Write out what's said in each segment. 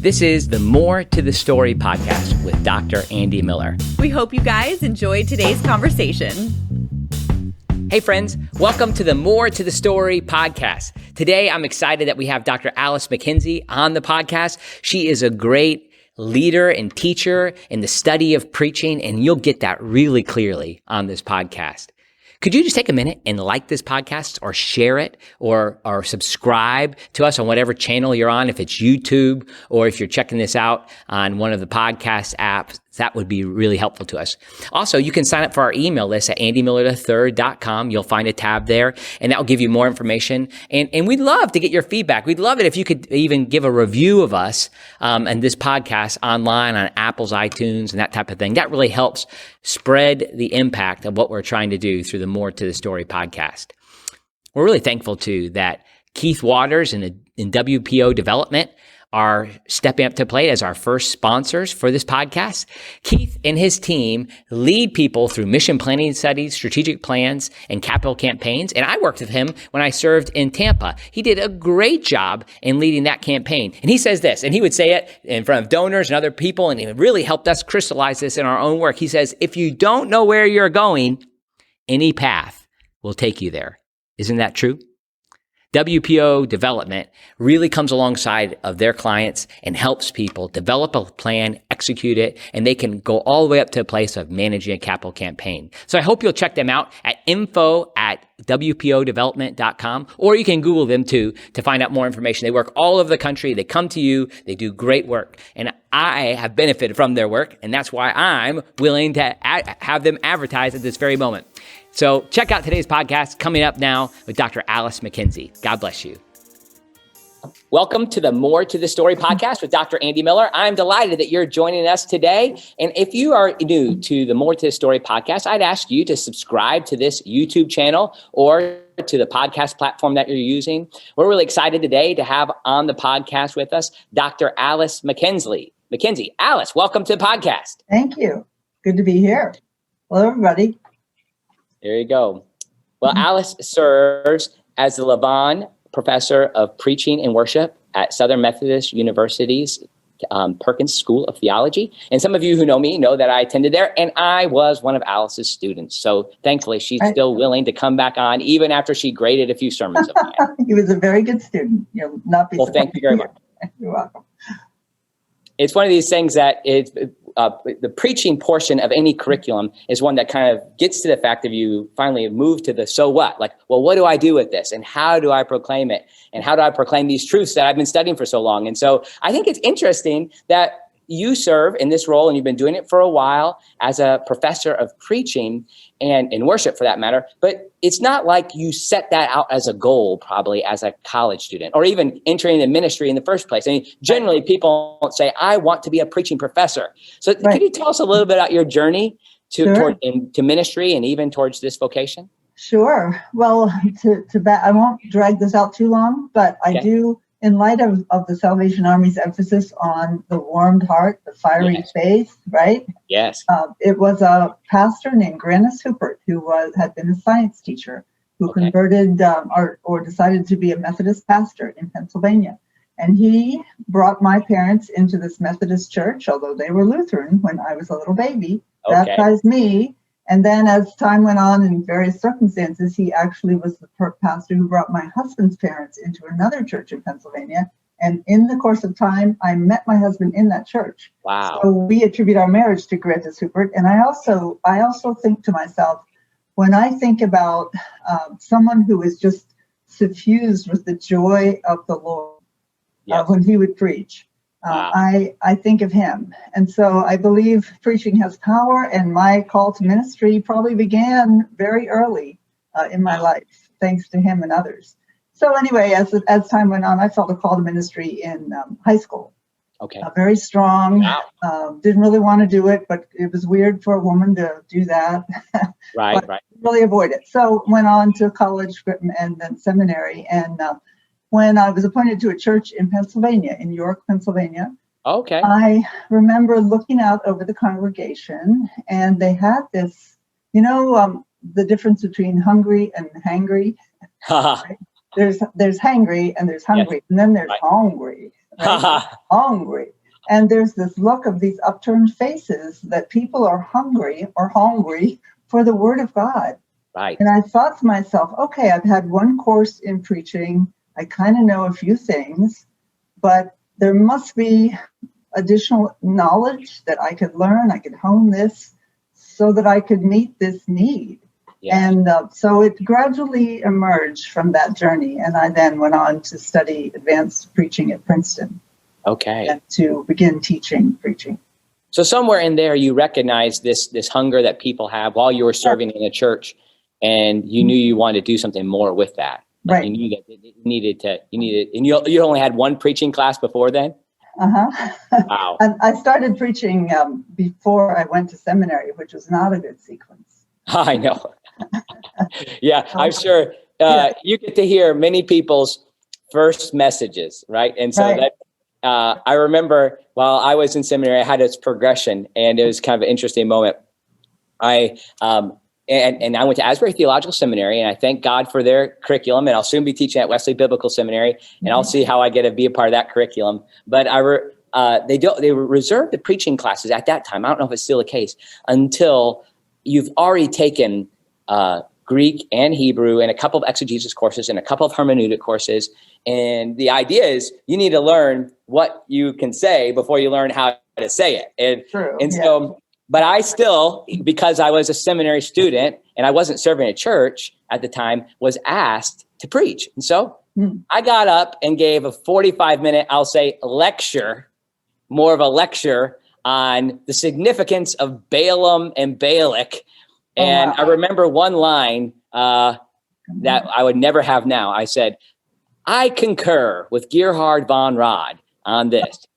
This is the More to the Story podcast with Dr. Andy Miller. We hope you guys enjoyed today's conversation. Hey friends, welcome to the More to the Story podcast. Today, I'm excited that we have Dr. Alyce Mackenzie on the podcast. She is a great leader and teacher in the study of preaching, and you'll get that really clearly on this podcast. Could you just take a minute and like this podcast or share it or subscribe to us on whatever channel you're on, if it's YouTube or if you're checking this out on one of the podcast apps? That would be really helpful to us. Also, you can sign up for our email list at andymillerthird.com. You'll find a tab there, and that will give you more information. And we'd love to get your feedback. We'd love it if you could even give a review of us and this podcast online on Apple's iTunes and that type of thing. That really helps spread the impact of what we're trying to do through the More to the Story podcast. We're really thankful, too, that Keith Waters in WPO Development are stepping up to plate as our first sponsors for this podcast. Keith and his team lead people through mission planning studies, strategic plans, and capital campaigns. And I worked with him when I served in Tampa. He did a great job in leading that campaign. And he says this, and he would say it in front of donors and other people, and it really helped us crystallize this in our own work. He says, if you don't know where you're going, any path will take you there. Isn't that true? WPO Development really comes alongside of their clients and helps people develop a plan, execute it, and they can go all the way up to a place of managing a capital campaign. So I hope you'll check them out at info@wpodevelopment.com, or you can Google them too to find out more information. They work all over the country. They come to you. They do great work. And I have benefited from their work, and that's why I'm willing to have them advertise at this very moment. So check out today's podcast coming up now with Dr. Alyce Mackenzie. God bless you. Welcome to the More to the Story podcast with Dr. Andy Miller. I'm delighted that you're joining us today. And if you are new to the More to the Story podcast, I'd ask you to subscribe to this YouTube channel or to the podcast platform that you're using. We're really excited today to have on the podcast with us Dr. Alyce Mackenzie. Alyce, welcome to the podcast. Thank you. Good to be here. Hello, everybody. There you go. Well, Alyce serves as the Levon Professor of Preaching and Worship at Southern Methodist University's Perkins School of Theology. And some of you who know me know that I attended there, and I was one of Alyce's students. So thankfully, she's still willing to come back on, even after she graded a few sermons of mine. He was a very good student. You'll not be Well, thank you very much. You're welcome. It's one of these things that the preaching portion of any curriculum is one that kind of gets to the fact of you finally move to the so what? Like, well, what do I do with this? And how do I proclaim it? And how do I proclaim these truths that I've been studying for so long? And so I think it's interesting that you serve in this role, and you've been doing it for a while as a professor of preaching and in worship for that matter. But it's not like you set that out as a goal, probably as a college student or even entering the ministry in the first place. I mean, generally people won't say, I want to be a preaching professor. So Could you tell us a little bit about your journey to ministry and even towards this vocation? Sure. Well, I won't drag this out too long, but I do. In light of the Salvation Army's emphasis on the warmed heart, the fiery faith, right? Yes. It was a pastor named Grannis Hupert who had been a science teacher who converted or decided to be a Methodist pastor in Pennsylvania. And he brought my parents into this Methodist church, although they were Lutheran when I was a little baby, baptized me. And then as time went on in various circumstances, he actually was the pastor who brought my husband's parents into another church in Pennsylvania. And in the course of time, I met my husband in that church. Wow. So we attribute our marriage to Grannis Hupert. And I also think to myself, when I think about someone who is just suffused with the joy of the Lord when he would preach, I think of him. And so I believe preaching has power, and my call to ministry probably began very early in my life, thanks to him and others. So anyway, as time went on, I felt a call to ministry in high school. Very strong. Wow. Didn't really want to do it, but it was weird for a woman to do that. Right. Really avoid it. So went on to college and then seminary. And when I was appointed to a church in Pennsylvania, in York, Pennsylvania, I remember looking out over the congregation, and they had this, the difference between hungry and hangry. Right? There's hangry and there's hungry, and then there's hungry. right? Hungry. And there's this look of these upturned faces that people are hungry for the word of God. Right. And I thought to myself, okay, I've had one course in preaching. I kind of know a few things, but there must be additional knowledge that I could learn. I could hone this so that I could meet this need. Yeah. And so it gradually emerged from that journey. And I then went on to study advanced preaching at Princeton. Okay. And to begin teaching preaching. So somewhere in there, you recognized this hunger that people have while you were serving in a church, and you knew you wanted to do something more with that. Right. You knew that and you only had one preaching class before then? Uh-huh. Wow. And I started preaching before I went to seminary, which was not a good sequence. I know. Yeah, I'm sure you get to hear many people's first messages, right? And so that I remember while I was in seminary, I had this progression, and it was kind of an interesting moment. I went to Asbury Theological Seminary, and I thank God for their curriculum, and I'll soon be teaching at Wesley Biblical Seminary, and I'll see how I get to be a part of that curriculum. But they reserved the preaching classes at that time. I don't know if it's still the case until you've already taken Greek and Hebrew and a couple of exegesis courses and a couple of hermeneutic courses. And the idea is you need to learn what you can say before you learn how to say it. So, but I still, because I was a seminary student and I wasn't serving a church at the time, was asked to preach. And so I got up and gave a 45-minute, I'll say, lecture, more of a lecture on the significance of Balaam and Balak. And I remember one line that I would never have now. I said, I concur with Gerhard von Rad on this.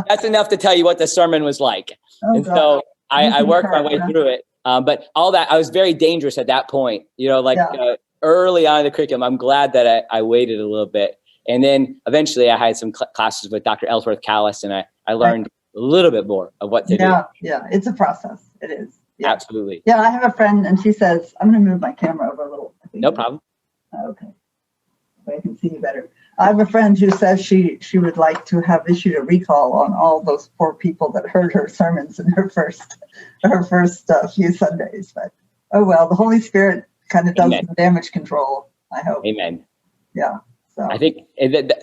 That's enough to tell you what the sermon was like. So I worked my way through it. But all that, I was very dangerous at that point, early on in the curriculum. I'm glad that I waited a little bit. And then eventually I had some classes with Dr. Ellsworth Callis, and I learned a little bit more of what to do. Yeah, it's a process. It is. Yeah. Absolutely. Yeah, I have a friend, and she says, I'm going to move my camera over a little. No problem. Okay. I can see you better. I have a friend who says she would like to have issued a recall on all those poor people that heard her sermons in her first few Sundays. But oh well, the Holy Spirit kind of does the damage control, I hope. Amen. Yeah. So I think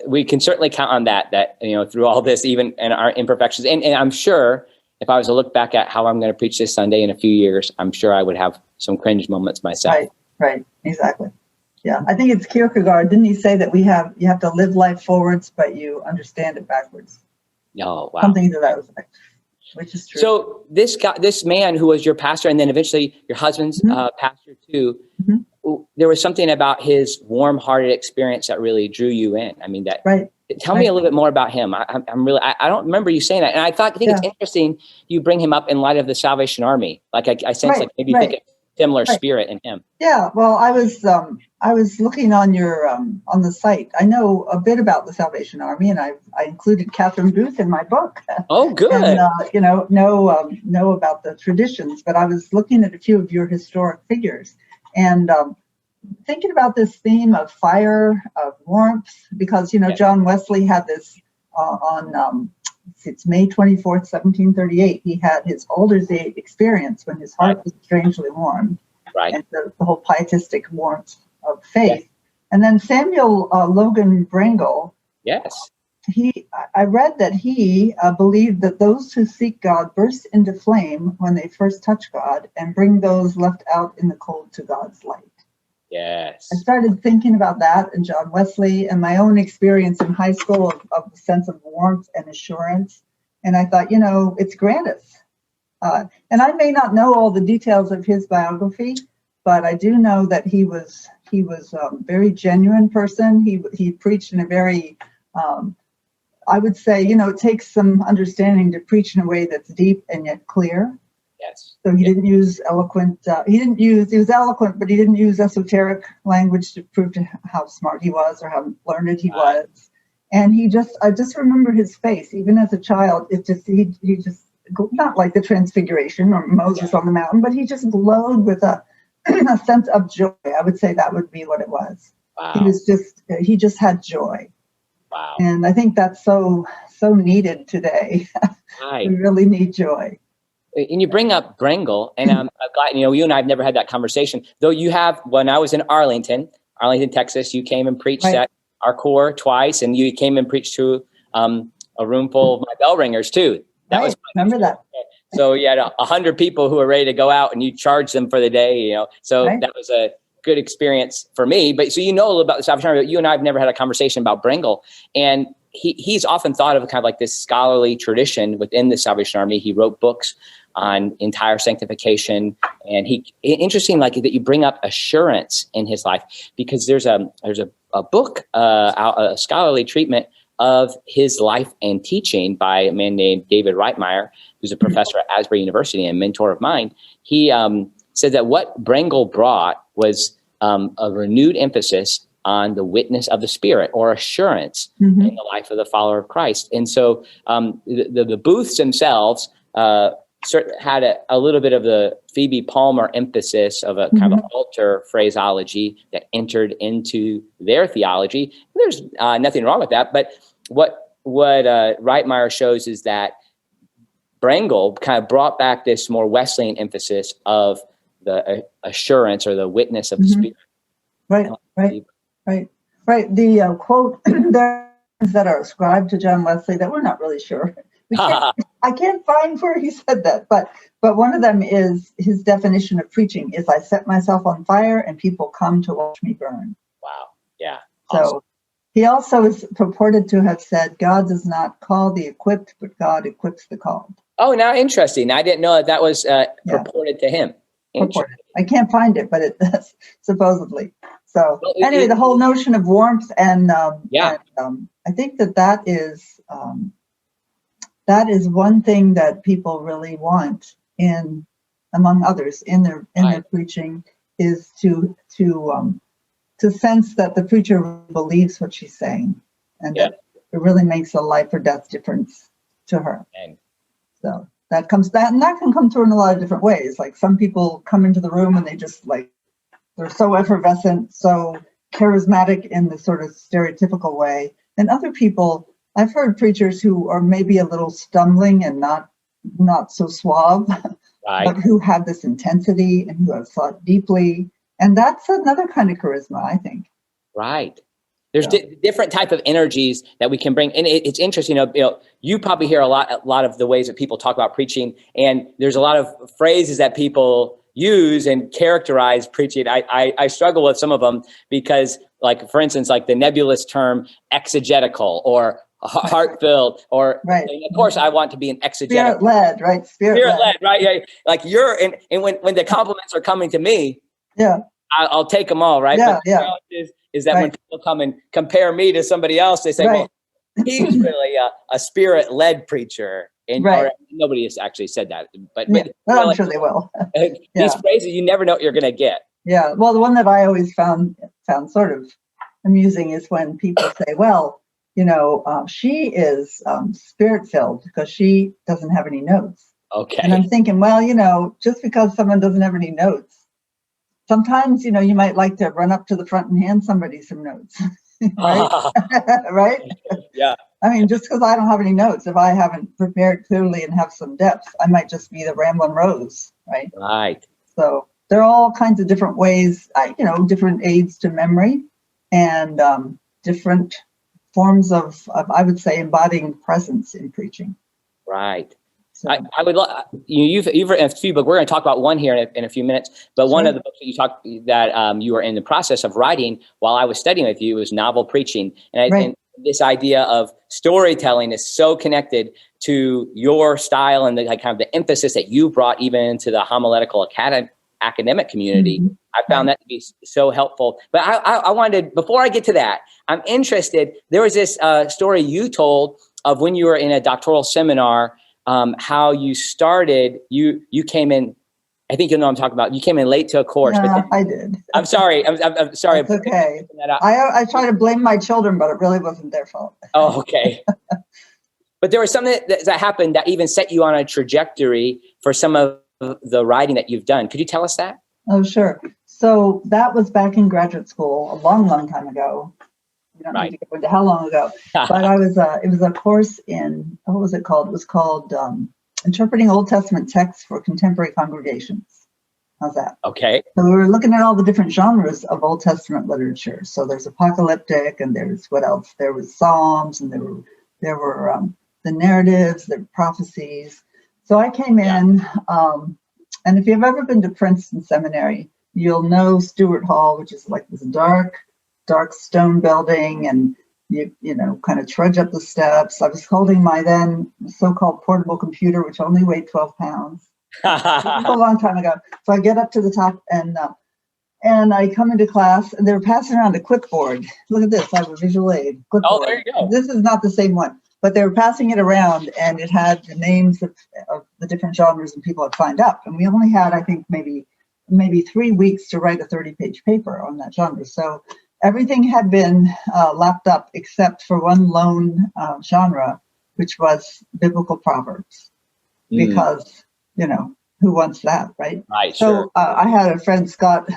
we can certainly count on that through all this, even in our imperfections, and I'm sure if I was to look back at how I'm going to preach this Sunday in a few years, I'm sure I would have some cringe moments myself. Right, exactly. Yeah, I think it's Kierkegaard. Didn't he say that you have to live life forwards, but you understand it backwards? Oh, wow. Something to that effect, which is true. So this man who was your pastor, and then eventually your husband's pastor too, there was something about his warm-hearted experience that really drew you in. I mean, tell me a little bit more about him. I don't remember you saying that. And I think it's interesting you bring him up in light of the Salvation Army. Like I sense like maybe you think a similar spirit in him. Yeah. Well, I was looking on your on the site. I know a bit about the Salvation Army, and I included Catherine Booth in my book. Oh, good. And know about the traditions, but I was looking at a few of your historic figures and thinking about this theme of fire, of warmth, because John Wesley had this on it's May 24th, 1738. He had his Alder's Day experience when his heart was strangely warmed, and the whole pietistic warmth of faith. Yes. And then Samuel Logan Brengle. Yes. I read that he believed that those who seek God burst into flame when they first touch God and bring those left out in the cold to God's light. Yes. I started thinking about that and John Wesley and my own experience in high school of the sense of warmth and assurance. And I thought, it's Grandis. And I may not know all the details of his biography, but I do know that he was a very genuine person. He preached in a very, I would say, it takes some understanding to preach in a way that's deep and yet clear. Yes. So he didn't use eloquent, he was eloquent, but he didn't use esoteric language to prove how smart he was or how learned he was. And I just remember his face, even as a child, he just, not like the Transfiguration or Moses on the mountain, but he just glowed with a sense of joy. I would say that would be what it was. Wow. He just had joy. Wow. And I think that's so needed today. Right. We really need joy. And you bring up Brengle, and I'm glad, you and I have never had that conversation. Though you have, when I was in Arlington, Texas, you came and preached Right. at our core twice, and you came and preached to a room full of my bell ringers too. That Right. was Remember that. So you had 100 people who were ready to go out, and you charged them for the day. So Right. that was a good experience for me. But so a little about this opportunity. You and I have never had a conversation about Brengle, and he's often thought of kind of like this scholarly tradition within the Salvation Army. He wrote books on entire sanctification, and interesting, like that you bring up assurance in his life, because there's a book, a scholarly treatment of his life and teaching by a man named David Reitmeyer, who's a professor at Asbury University and a mentor of mine. He said that what Brengle brought was a renewed emphasis on the witness of the Spirit, or assurance in the life of the follower of Christ. And so the booths themselves had a little bit of the Phoebe Palmer emphasis of a kind of altar phraseology that entered into their theology. There's nothing wrong with that, but what Reitmeyer shows is that Brengle kind of brought back this more Wesleyan emphasis of the assurance or the witness of the Spirit. Right. The quote there that are ascribed to John Wesley that we're not really sure. I can't find where he said that, but one of them is his definition of preaching is, I set myself on fire and people come to watch me burn. Wow. Yeah. So awesome. He also is purported to have said, God does not call the equipped, but God equips the called. Oh, now interesting. I didn't know that was purported to him. Purported. I can't find it, but it does, supposedly. So anyway, the whole notion of warmth and I think that is one thing that people really want among others in their preaching, is to sense that the preacher believes what she's saying, and that it really makes a life or death difference to her. So that can come through in a lot of different ways. Like some people come into the room and they just they're so effervescent, so charismatic in the sort of stereotypical way. And other people, I've heard preachers who are maybe a little stumbling and not so suave, but who have this intensity and who have thought deeply. And that's another kind of charisma, I think. Right. There's different type of energies that we can bring. And it's interesting, you probably hear a lot of the ways that people talk about preaching, and there's a lot of phrases that people use and characterize preaching. I struggle with some of them because, like, for instance, like the nebulous term exegetical or heart-filled, or of course I want to be an exegetical. Spirit-led, right? Spirit-led, right? Yeah. Like and when the compliments are coming to me, I'll take them all, right? But the challenge is that when people come and compare me to somebody else, they say, well, he's really a spirit-led preacher. And nobody has actually said that, but I'm sure they will. These phrases, you never know what you're going to get. Yeah. Well, the one that I always found sort of amusing is when people say, well, she is spirit-filled because she doesn't have any notes. Okay. And I'm thinking, well, just because someone doesn't have any notes, sometimes, you might like to run up to the front and hand somebody some notes. Right? Right? Yeah. I mean, just because I don't have any notes, if I haven't prepared clearly and have some depth, I might just be the rambling rose, right? Right. So there are all kinds of different ways, different aids to memory, and different forms of, I would say, embodying presence in preaching. Right. So, I would love, you've written a few books. We're going to talk about one here in a few minutes. But one of the books that you were in the process of writing while I was studying with you was Novel Preaching. And this idea of storytelling is so connected to your style and the kind of the emphasis that you brought even into the homiletical academic community. Mm-hmm. I found that to be so helpful. But I wanted, before I get to that, I'm interested. There was this story you told of when you were in a doctoral seminar, how you started. You came in. I think you know what I'm talking about. You came in late to a course. Yeah, but I did. I'm sorry. I'm sorry. It's okay. I try to blame my children, but it really wasn't their fault. Oh, okay. But there was something that happened that even set you on a trajectory for some of the writing that you've done. Could you tell us that? Oh, sure. So that was back in graduate school a long, long time ago. You don't need Right. to go into how long ago. But it was a course in, what was it called? It was called Interpreting Old Testament Texts for Contemporary Congregations. How's that? Okay. So we were looking at all the different genres of Old Testament literature. So there's apocalyptic, and there's what else? There was Psalms, and there were the narratives, the prophecies. So I came in, and if you've ever been to Princeton Seminary, you'll know Stewart Hall, which is like this dark stone building, and you know, kind of trudge up the steps. I was holding my then so-called portable computer, which only weighed 12 pounds. It was a long time ago. So I get up to the top, and I come into class, and they were passing around a clipboard. Look at this. I have a visual aid clipboard. Oh, there you go. This is not the same one, but they were passing it around, and it had the names of the different genres and people had signed up. And we only had, I think, maybe 3 weeks to write a 30-page paper on that genre. So everything had been lapped up except for one lone genre, which was biblical proverbs, because, you know, who wants that, right? Right, So sure. I had a friend, Scott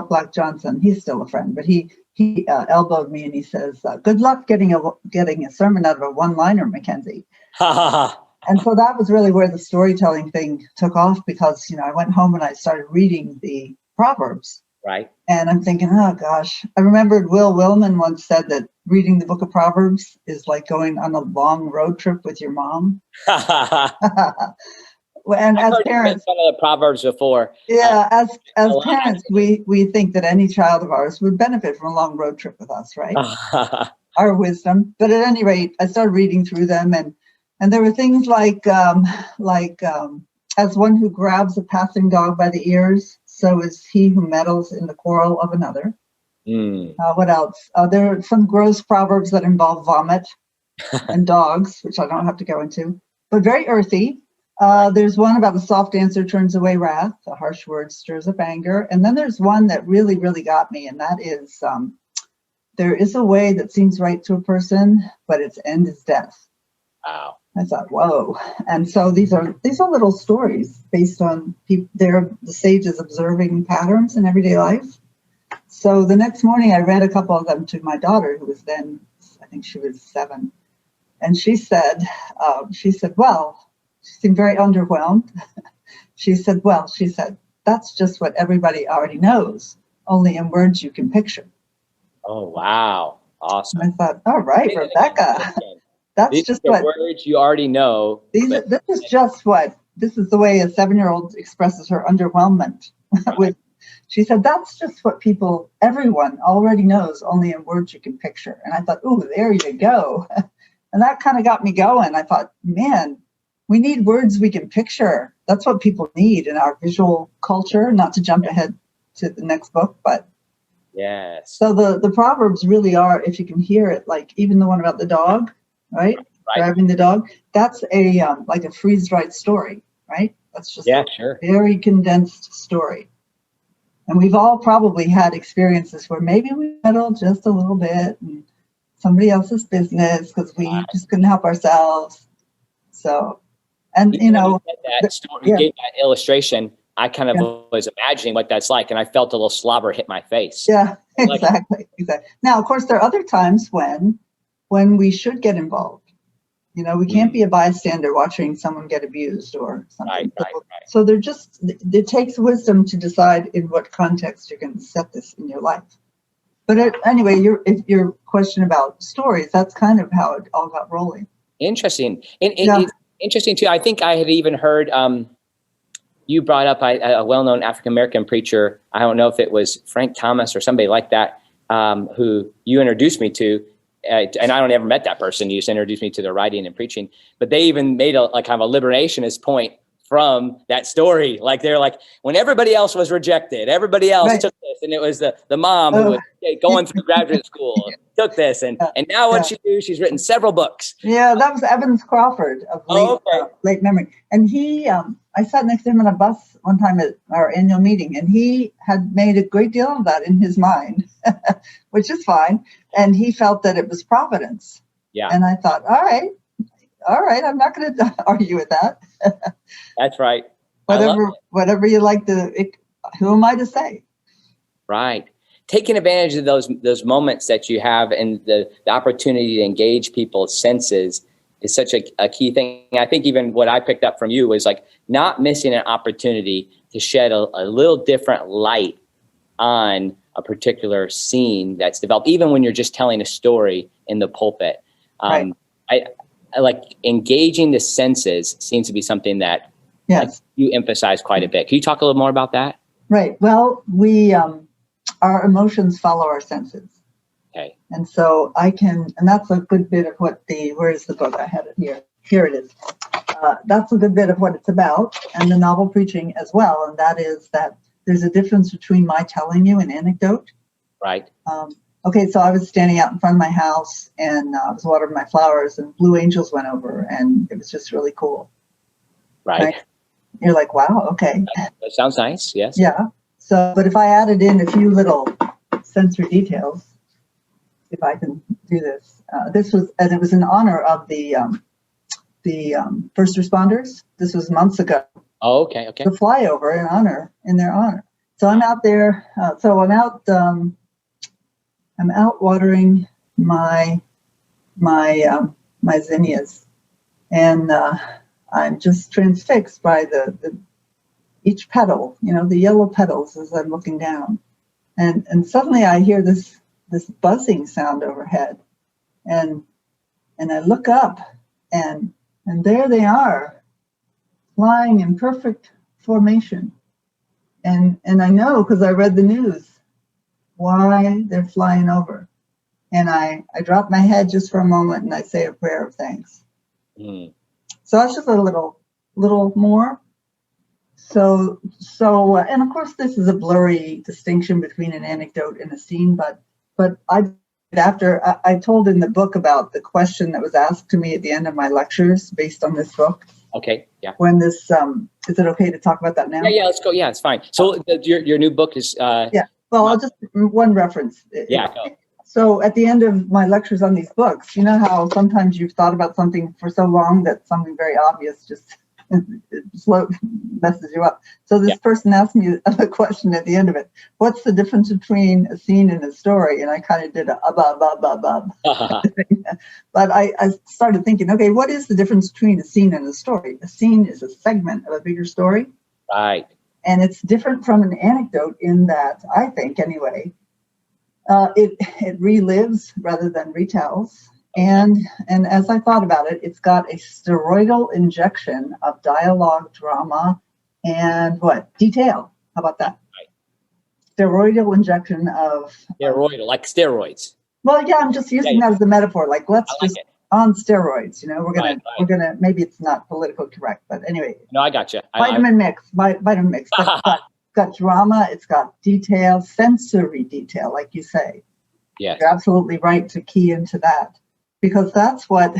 Black Johnson. He's still a friend, but he elbowed me and he says, "Good luck getting a sermon out of a one-liner, McKenzie." And so that was really where the storytelling thing took off, because, you know, I went home and I started reading the Proverbs. Right. And I'm thinking, oh gosh, I remembered Will Willman once said that reading the book of Proverbs is like going on a long road trip with your mom. And I've as heard parents, some of the Proverbs before. yeah, as lot. parents, we think that any child of ours would benefit from a long road trip with us, right? Our wisdom. But at any rate, I started reading through them, and there were things like as one who grabs a passing dog by the ears, so is he who meddles in the quarrel of another. What else? There are some gross proverbs that involve vomit and dogs, which I don't have to go into, but very earthy. There's one about the soft answer turns away wrath, a harsh word stirs up anger. And then there's one that really, really got me, and that is, there is a way that seems right to a person, but its end is death. Wow. I thought, whoa. And so these are little stories based on the sages observing patterns in everyday life. So the next morning I read a couple of them to my daughter, who was then, I think she was 7. And she said, well, she seemed very underwhelmed. She said, that's just what everybody already knows, only in words you can picture. Oh, wow. Awesome. And I thought, all right, Rebecca, that's just what words you already know. This is the way a 7-year-old expresses her underwhelmment. She said, that's just what everyone already knows, only in words you can picture. And I thought, ooh, there you go. And that kind of got me going. I thought, man, we need words we can picture. That's what people need in our visual culture, not to jump ahead to the next book, but yes. So the Proverbs really are, if you can hear it, like even the one about the dog, right? Driving the dog. That's a like a freeze-dried story, right? That's just a very condensed story. And we've all probably had experiences where maybe we meddled just a little bit in somebody else's business because we just couldn't help ourselves. So, and you know, that story, gave that illustration. I kind of was imagining what that's like, and I felt a little slobber hit my face. Yeah, exactly. Now, of course, there are other times when we should get involved. You know, we can't be a bystander watching someone get abused or something. Right. So it takes wisdom to decide in what context you're going to set this in your life. But anyway, your question about stories, that's kind of how it all got rolling. Interesting. And it's interesting, too. I think I had even heard you brought up a well-known African-American preacher. I don't know if it was Frank Thomas or somebody like that, who you introduced me to. And I don't ever met that person. You just introduced me to their writing and preaching. But they even made a kind of a liberationist point from that story. Like they're like, when everybody else was rejected, everybody else took this, and it was the mom who was going through graduate school took this, and now what she do? She's written several books. Yeah, that was Evans Crawford of late memory, and he. I sat next to him on a bus one time at our annual meeting, and he had made a great deal of that in his mind, which is fine. And he felt that it was providence. Yeah. And I thought, all right, I'm not going to argue with that. That's right. Whatever you like to, who am I to say? Right. taking advantage of those moments that you have and the opportunity to engage people's senses is such a key thing. I think even what I picked up from you was like not missing an opportunity to shed a little different light on a particular scene that's developed, even when you're just telling a story in the pulpit. Right. I like engaging the senses seems to be something that like, you emphasize quite a bit. Can you talk a little more about that? Right. Well, our emotions follow our senses. Okay. And so and that's a good bit of what where is the book? I had it here. Here it is. That's a good bit of what it's about, and the novel preaching as well. And that is that there's a difference between my telling you an anecdote. Right. Okay, so I was standing out in front of my house, and I was watering my flowers, and blue angels went over, and it was just really cool. Right. You're like, wow, okay. That sounds nice, yes. Yeah. So, but if I added in a few little sensory details, if I can do this, it was in honor of the first responders. This was months ago. Oh, okay. The flyover in their honor. So I'm out there. I'm out watering my zinnias, and I'm just transfixed by each petal, the yellow petals as I'm looking down, and suddenly I hear this buzzing sound overhead, and I look up, and there they are, flying in perfect formation, and I know because I read the news why they're flying over, and I drop my head just for a moment and I say a prayer of thanks. Mm. So that's just a little more. So and of course this is a blurry distinction between an anecdote and a scene, but I told in the book about the question that was asked to me at the end of my lectures based on this book. Okay. Yeah. When this is it okay to talk about that now? Yeah. Let's go. Yeah, it's fine. So your new book is. Yeah. Well, I'll just one reference. Yeah. Go. So at the end of my lectures on these books, you know how sometimes you've thought about something for so long that something very obvious just messes you up. So this person asked me a question at the end of it. What's the difference between a scene and a story? And I kind of did But I started thinking, okay, what is the difference between a scene and a story? A scene is a segment of a bigger story. Right. And it's different from an anecdote in that, I think anyway, it relives rather than retells. And as I thought about it, it's got a steroidal injection of dialogue, drama, and detail. How about that? Right. Steroidal injection of... Steroidal, like steroids. Well, yeah, I'm just using that as a metaphor. Like, let's just... it. On steroids, we're gonna maybe it's not politically correct, but anyway. No, I got you. Vitamin mix. Got drama. It's got detail, sensory detail, like you say. Yes. You're absolutely right to key into that, because that's what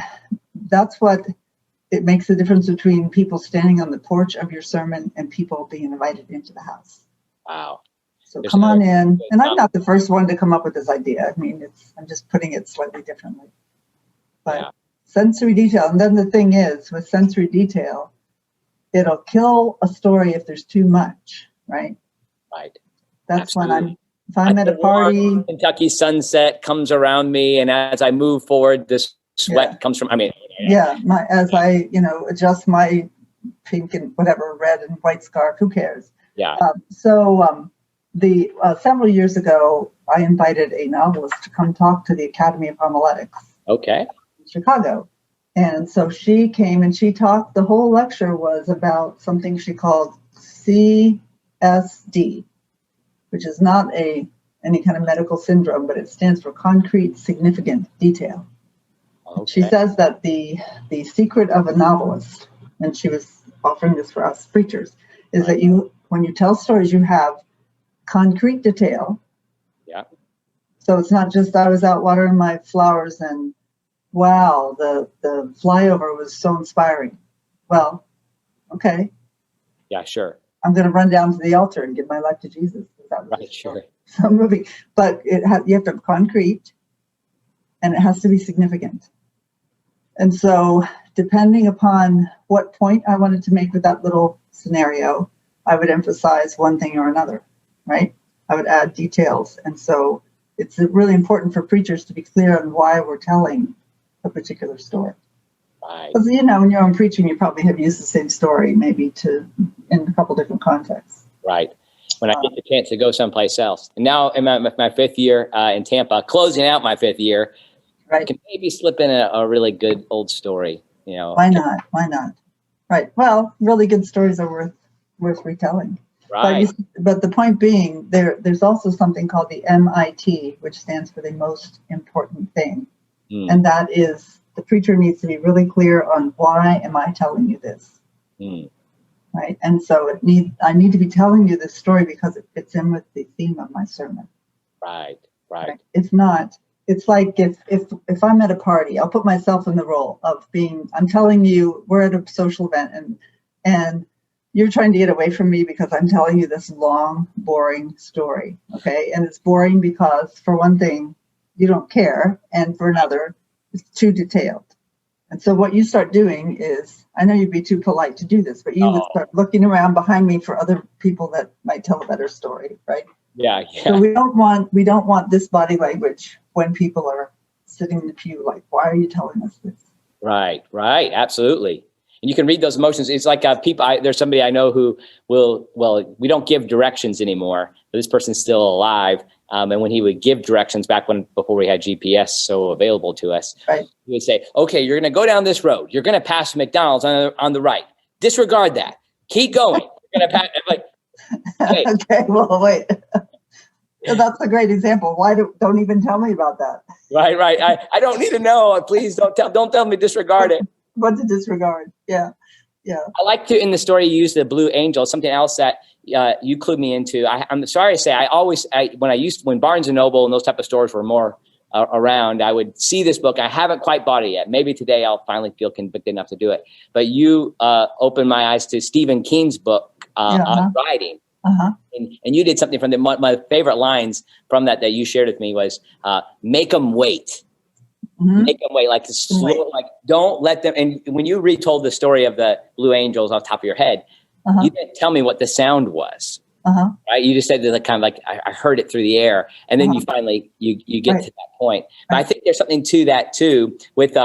it makes the difference between people standing on the porch of your sermon and people being invited into the house. Wow. So come on in, and I'm not the first one to come up with this idea. I mean, I'm just putting it slightly differently. But sensory detail, and then the thing is, with sensory detail, it'll kill a story if there's too much, right? Right. That's Absolutely. when if I'm at a party. Kentucky sunset comes around me, and as I move forward, this sweat comes from. As I adjust my pink and whatever red and white scarf, who cares? Yeah. Several years ago, I invited a novelist to come talk to the Academy of Homiletics. Okay. Chicago. And so she came and she talked, the whole lecture was about something she called CSD, which is not any kind of medical syndrome, but it stands for concrete significant detail. Okay. She says that the secret of a novelist, and she was offering this for us preachers, is that when you tell stories, you have concrete detail. Yeah. So it's not just I was out watering my flowers and wow, the flyover was so inspiring. Well, okay. Yeah, sure. I'm going to run down to the altar and give my life to Jesus. Right, sure. So moving, but you have to have concrete, and it has to be significant. And so, depending upon what point I wanted to make with that little scenario, I would emphasize one thing or another, right? I would add details. And so it's really important for preachers to be clear on why we're telling a particular story. Right. Because, when you're on preaching, you probably have used the same story, maybe in a couple different contexts. Right. When I get the chance to go someplace else. And now in my fifth year in Tampa, closing out my fifth year, right. I can maybe slip in a really good old story, Why not? Why not? Right. Well, really good stories are worth retelling. Right. But the point being, there's also something called the MIT, which stands for the most important thing. And that is, the preacher needs to be really clear on why am I telling you this? Right. And so I need to be telling you this story because it fits in with the theme of my sermon. Right. If not, it's like if I'm at a party, I'll put myself in the role of I'm telling you we're at a social event and you're trying to get away from me because I'm telling you this long, boring story. Okay. And it's boring because, for one thing, you don't care. And for another, it's too detailed. And so what you start doing is, I know you'd be too polite to do this, but you would start looking around behind me for other people that might tell a better story, right? Yeah. So we don't want this body language when people are sitting in the pew, like, why are you telling us this? Right. Absolutely. And you can read those emotions. It's like there's somebody I know who we don't give directions anymore, but this person's still alive. And when he would give directions before we had GPS so available to us, right. He would say, okay, you're going to go down this road. You're going to pass McDonald's on the right. Disregard that. Keep going. You're going to pass. I'm like, hey. Okay, well, wait. That's a great example. Why don't even tell me about that? Right. I don't need to know. Please don't tell me disregard it. What to disregard? Yeah. I like to, in the story, you use the blue angel. Something else that you clued me into. I'm sorry to say, when Barnes and Noble and those type of stores were more around, I would see this book. I haven't quite bought it yet. Maybe today I'll finally feel convicted enough to do it. But you opened my eyes to Stephen King's book on writing. And you did something from my favorite lines from that you shared with me was make them wait. Make them wait, don't let them. And when you retold the story of the blue angels off the top of your head, you didn't tell me what the sound was. Right? You just said that kind of like I heard it through the air, and then you finally you get to that point. But I think there's something to that too, with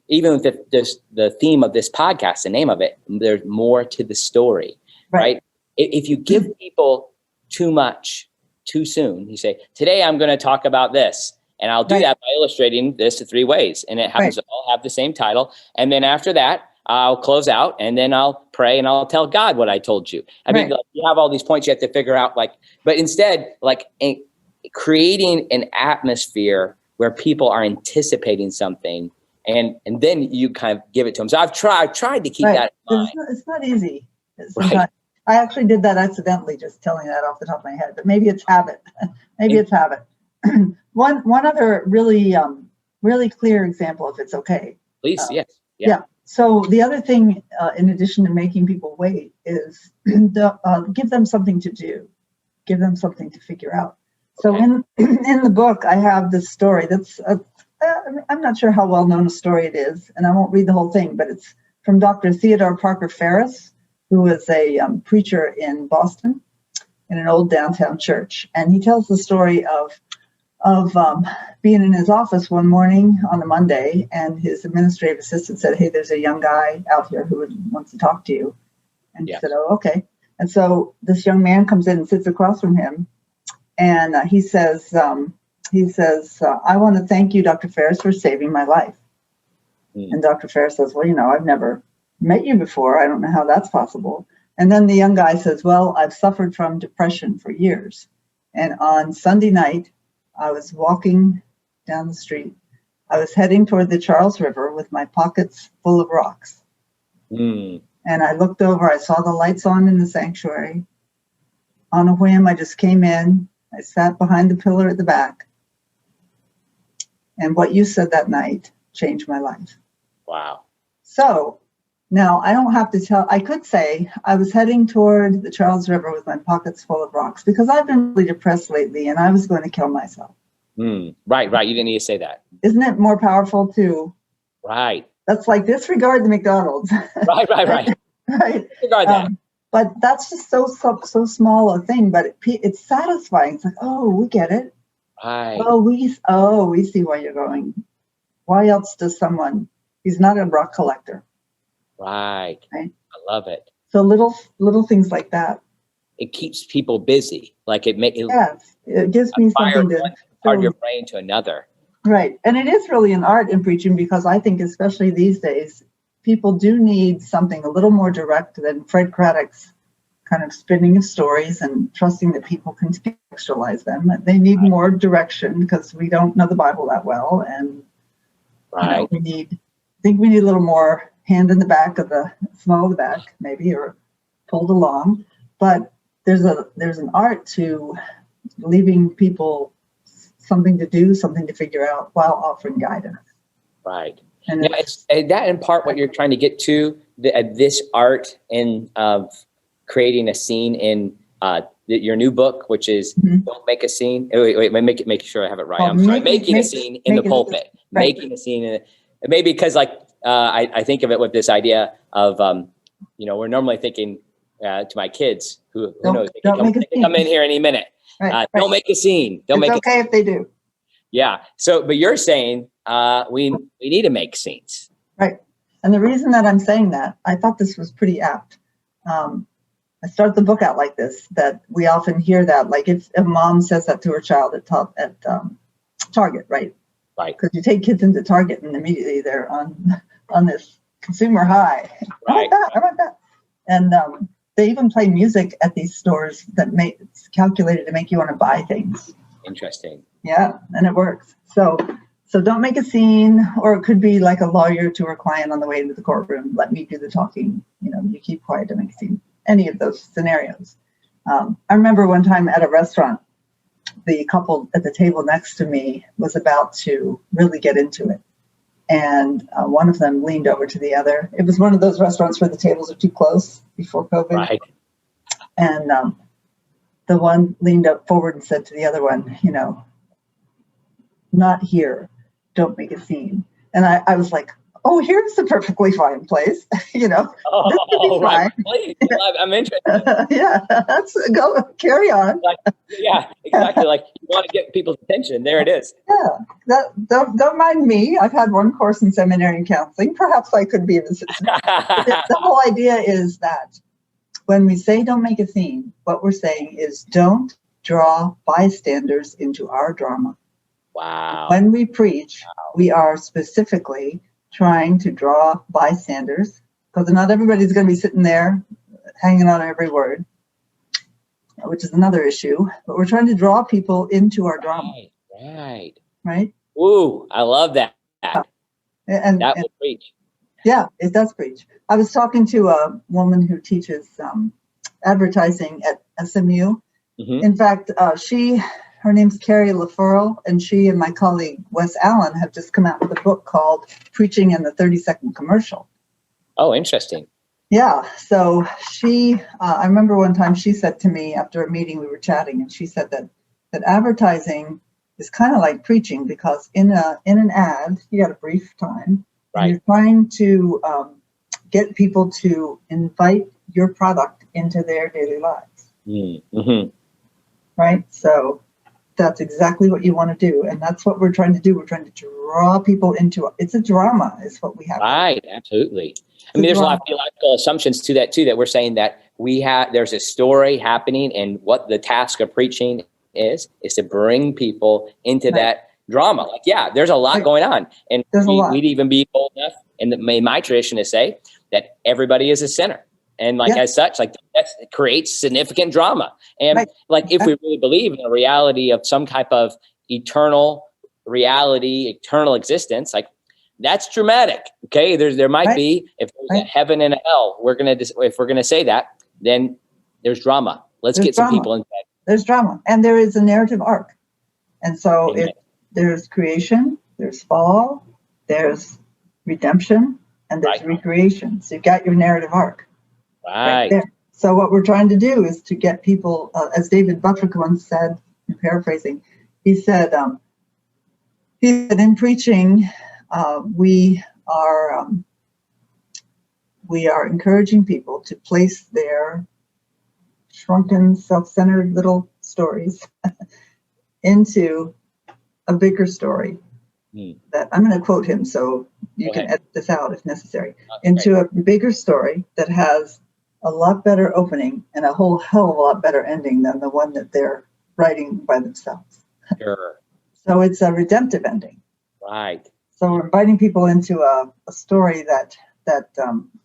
even with the theme of this podcast, the name of it. There's more to the story, right? If you give people too much too soon, you say, today I'm going to talk about this. And I'll do that by illustrating this 3 ways. And it happens to all have the same title. And then after that, I'll close out and then I'll pray and I'll tell God what I told you. I mean, you have all these points you have to figure out, but instead, creating an atmosphere where people are anticipating something and then you kind of give it to them. So I've tried to keep that in mind. It's not easy. I actually did that accidentally, just telling that off the top of my head, but maybe it's habit. It's habit. One other really clear example, if it's okay. Please, yes. Yeah. So the other thing, in addition to making people wait, is give them something to do, give them something to figure out. So in the book, I have this story that's I'm not sure how well known a story it is, and I won't read the whole thing, but it's from Dr. Theodore Parker Ferris, who was a preacher in Boston in an old downtown church, and he tells the story of being in his office one morning on a Monday, and his administrative assistant said, "Hey, there's a young guy out here who wants to talk to you." And he said, "Oh, okay." And so this young man comes in and sits across from him, and he says, "I want to thank you, Dr. Ferris, for saving my life." And Dr. Ferris says, "Well, I've never met you before. I don't know how that's possible." And then the young guy says, "Well, I've suffered from depression for years. And on Sunday night, I was walking down the street. I was heading toward the Charles River with my pockets full of rocks. And I looked over, I saw the lights on in the sanctuary. On a whim, I just came in. I sat behind the pillar at the back. And what you said that night changed my life." Wow. So now I don't have to tell, I could say I was heading toward the Charles River with my pockets full of rocks because I've been really depressed lately and I was going to kill myself. Right. You didn't need to say that. Isn't it more powerful to? Right. That's like disregard the McDonald's. Right. Right. Disregard that. But that's just so small a thing, but it's satisfying. It's like, oh, we get it. Right. Oh, we see why you're going. Why else does someone? He's not a rock collector. Right. Right. I love it. So little things like that. It keeps people busy. Like it gives me something to one part of your brain to another. Right. And it is really an art in preaching, because I think especially these days, people do need something a little more direct than Fred Craddock's kind of spinning of stories and trusting that people can contextualize them. They need more direction because we don't know the Bible that well. And right. I think we need a little more hand in the back of the small of the back, maybe, or pulled along. But there's an art to leaving people something to do, something to figure out while offering guidance. Right. And that in part what you're trying to get to, this art of creating a scene in your new book, which is Don't Make a Scene. Wait, make sure I have it right. I'm sorry. Making a scene in the pulpit. Right. Making a scene maybe because I think of it with this idea of, we're normally thinking to my kids who knows, they come in here any minute. Right. Don't make a scene. It's okay if they do. Yeah. So, but you're saying we need to make scenes. Right. And the reason that I'm saying that, I thought this was pretty apt. I start the book out like this, that we often hear that, like if a mom says that to her child at Target, right? Right. Because you take kids into Target and immediately they're on this consumer high. Right. I want that. And they even play music at these stores it's calculated to make you want to buy things. Interesting. Yeah, and it works. So don't make a scene, or it could be like a lawyer to her client on the way into the courtroom. Let me do the talking. You keep quiet, don't make a scene. Any of those scenarios. I remember one time at a restaurant, the couple at the table next to me was about to really get into it. And one of them leaned over to the other. It was one of those restaurants where the tables are too close before COVID. Right. And the one leaned up forward and said to the other one, not here. Don't make a scene. And I was like, oh, here's a perfectly fine place. This could be fine. Right. Please. I'm interested. Yeah, go carry on. Yeah, exactly. Like you want to get people's attention. There it is. Yeah, don't mind me. I've had one course in seminary in counseling. Perhaps I could be an assistant. The whole idea is that when we say don't make a scene, what we're saying is don't draw bystanders into our drama. Wow. When we preach, we are specifically trying to draw bystanders, because not everybody's going to be sitting there hanging on every word, which is another issue. But we're trying to draw people into our drama. Right. Ooh, I love that. And that will preach. Yeah, it does preach. I was talking to a woman who teaches advertising at SMU. Mm-hmm. In fact, her name's Carrie LaFurl, and she and my colleague Wes Allen have just come out with a book called Preaching in the 30-Second Commercial. Oh, interesting. Yeah. So I remember one time she said to me after a meeting, we were chatting, and she said that advertising is kind of like preaching, because in an ad, you got a brief time. Right. And you're trying to get people to invite your product into their daily lives. Mm-hmm. Right. So that's exactly what you want to do. And that's what we're trying to do. We're trying to draw people into it. It's a drama is what we have. Right. Absolutely. I mean, there's a lot of theological assumptions to that too, that we're saying that there's a story happening, and what the task of preaching is to bring people into that drama. Like, there's a lot going on. And we'd even be bold enough in my tradition to say that everybody is a sinner. And as such, that creates significant drama. And if we really believe in a reality of some type of eternal reality, eternal existence, that's dramatic. Okay. There might be, if there's a heaven and a hell, if we're going to say that, then there's drama. Let's get some people in bed. There's drama, and there is a narrative arc. And so there's creation, there's fall, there's redemption, and there's recreation. So you've got your narrative arc. Right there. So what we're trying to do is to get people, as David Buttrick once said, in paraphrasing, he said in preaching, we are encouraging people to place their shrunken, self-centered little stories into a bigger story. That I'm going to quote him, so you can edit this out if necessary. Into a bigger story that has a lot better opening and a whole hell of a lot better ending than the one that they're writing by themselves. Sure. So it's a redemptive ending. Right. So we're inviting people into a story that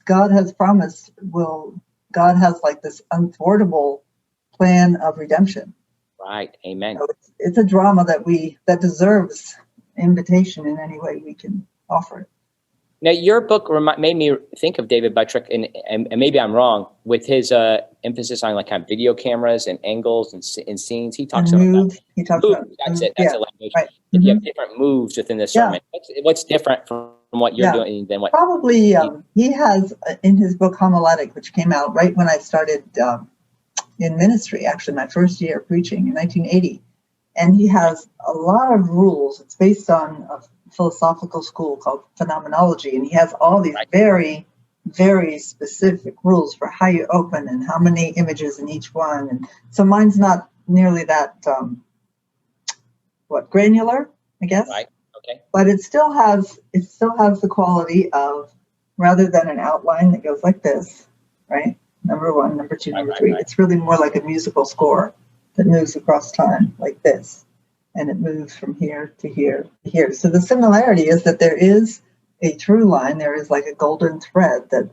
God has promised God has like this unthwartable plan of redemption. Right. Amen. So it's a drama that deserves invitation in any way we can offer it. Now, your book made me think of David Buttrick, and maybe I'm wrong, with his emphasis on like kind of video cameras and angles and scenes. He talks about moves. He talks moves. about That's it. That's yeah, the language. right. You have different moves within the sermon. What's different from what you're doing than what? Probably he has in his book Homiletic, which came out right when I started in ministry, actually my first year preaching in 1980. And he has a lot of rules. It's based on a philosophical school called phenomenology. And he has all these very, very specific rules for how you open and how many images in each one. And so mine's not nearly that, granular, I guess. Right. Okay. But it still has the quality of, rather than an outline that goes like this, right? Number one, number two, number three. Right. It's really more like a musical score that moves across time like this. And it moves from here to here to here. So the similarity is that there is a through line. There is like a golden thread that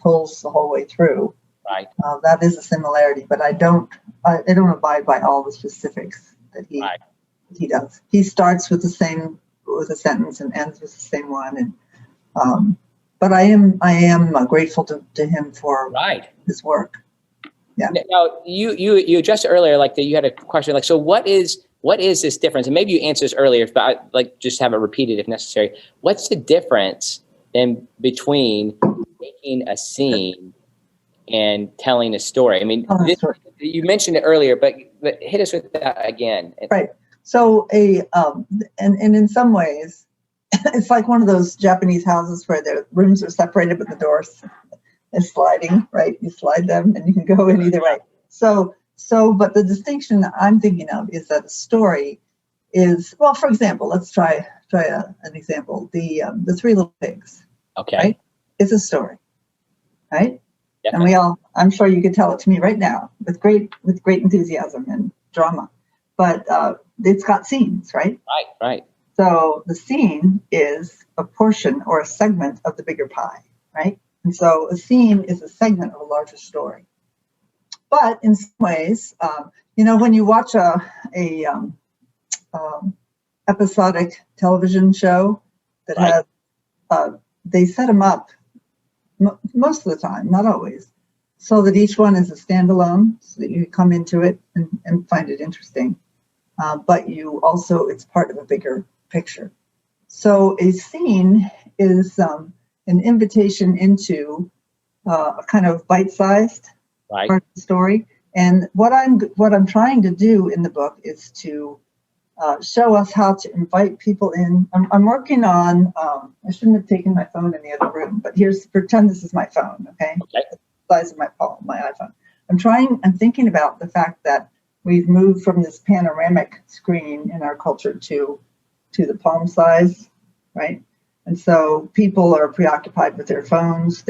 pulls the whole way through. Right. That is a similarity, but I don't abide by all the specifics that he does. He starts with a sentence and ends with the same one. And but I am grateful to him for his work. Yeah. Now you addressed earlier, like that you had a question, like, so what is this difference? And maybe you answered this earlier, but I like just have it repeated if necessary. What's the difference then between making a scene and telling a story? I mean, you mentioned it earlier, but hit us with that again. Right. So and in some ways, it's like one of those Japanese houses where the rooms are separated, but the doors is sliding, right? You slide them and you can go in either way. So, but the distinction I'm thinking of is that a story is, well, for example, let's try an example. The Three Little Pigs. Okay. Right? It's a story, right? Definitely. And I'm sure you could tell it to me right now with great enthusiasm and drama, but it's got scenes, right? Right. So the scene is a portion or a segment of the bigger pie, right? And so a scene is a segment of a larger story. But in some ways, when you watch a episodic television show that has, they set them up most of the time, not always, so that each one is a standalone, so that you come into it and find it interesting. But it's part of a bigger picture. So a scene is an invitation into a kind of bite-sized part of the story. And what I'm trying to do in the book is to show us how to invite people in. I'm working on. I shouldn't have taken my phone in the other room, but pretend this is my phone. Okay. The size of my iPhone. I'm thinking about the fact that we've moved from this panoramic screen in our culture to the palm size, right? And so people are preoccupied with their phones.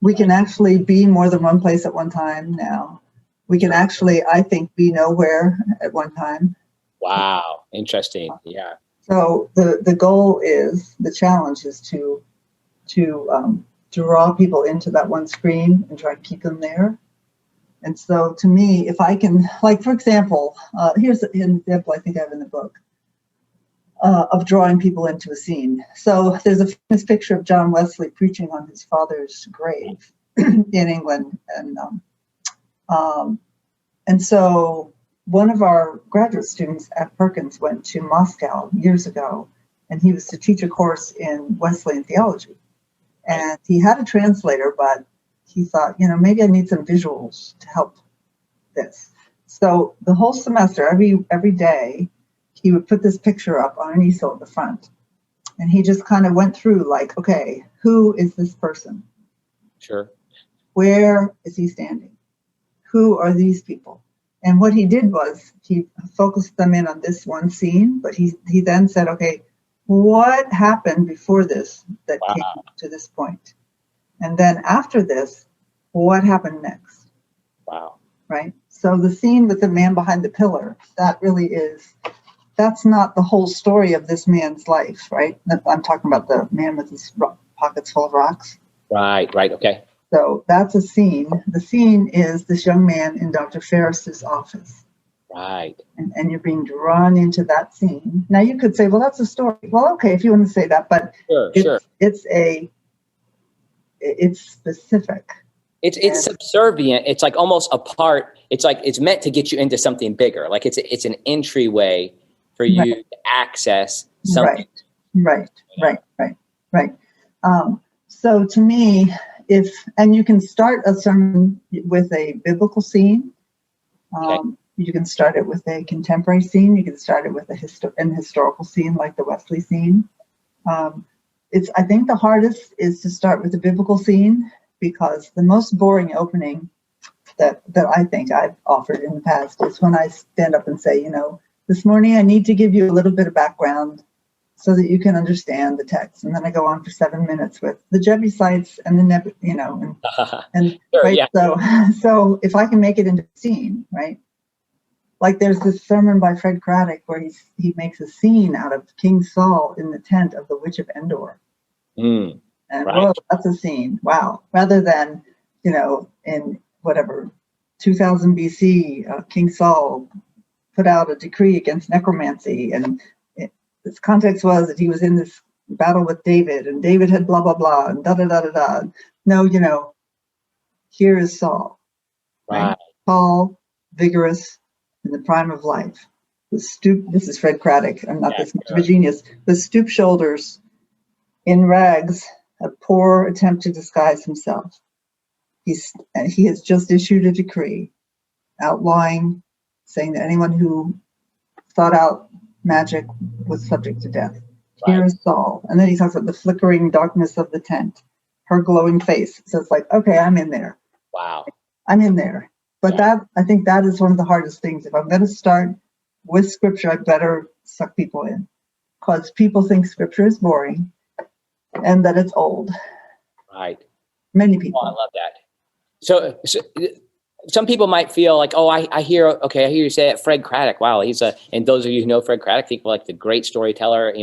We can actually be more than one place at one time now. We can actually, I think, be nowhere at one time. Wow, interesting. Yeah. So the challenge is to draw people into that one screen and try to keep them there. And so to me, if I can, like, for example, here's an example I think I have in the book of drawing people into a scene. So there's a famous picture of John Wesley preaching on his father's grave in England. And so one of our graduate students at Perkins went to Moscow years ago, and he was to teach a course in Wesleyan theology. And he had a translator, but he thought, maybe I need some visuals to help this. So the whole semester, every day, he would put this picture up on an easel at the front. And he just kind of went through like, okay, who is this person? Sure. Where is he standing? who are these people? And what he did was he focused them in on this one scene, but he then said, okay, what happened before this that Wow. came to this point? And then after this, what happened next? Wow. Right? So the scene with the man behind the pillar, that's not the whole story of this man's life, right? I'm talking about the man with his pockets full of rocks. Right. Okay. So that's a scene. The scene is this young man in Dr. Ferris's office. Right. And you're being drawn into that scene. Now you could say, well, that's a story. Well, okay, if you want to say that, but Sure. It's specific. It's subservient. It's like almost a part. It's like it's meant to get you into something bigger. Like it's an entryway for you to access something. Right. So to me, and you can start a sermon with a biblical scene. You can start it with a contemporary scene. You can start it with an historical scene, like the Wesley scene. I think the hardest is to start with a biblical scene, because the most boring opening that I think I've offered in the past is when I stand up and say, this morning I need to give you a little bit of background so that you can understand the text. And then I go on for 7 minutes with the Jebusites and the Sure, right. Yeah. So if I can make it into a scene, right? Like there's this sermon by Fred Craddock where he makes a scene out of King Saul in the tent of the Witch of Endor. And whoa, that's a scene. Wow. Rather than, in whatever, 2000 BC, King Saul put out a decree against necromancy. And its context was that he was in this battle with David, and David had blah, blah, blah, and da-da-da-da-da. No, here is Saul. Right? Tall, vigorous, in the prime of life. This is Fred Craddock. I'm not this much of a genius. The stoop shoulders, in rags, a poor attempt to disguise himself. He has just issued a decree outlawing, saying that anyone who thought out magic was subject to death. Here is Saul. And then he talks about the flickering darkness of the tent, her glowing face. So it's like, okay, I'm in there. Wow. I'm in there. But I think that is one of the hardest things. If I'm going to start with scripture, I better suck people in, because people think scripture is boring and that it's old. Right. Many people. Oh, I love that. So some people might feel like, oh, I hear you say it, Fred Craddock. Wow, and those of you who know Fred Craddock think like the great storyteller,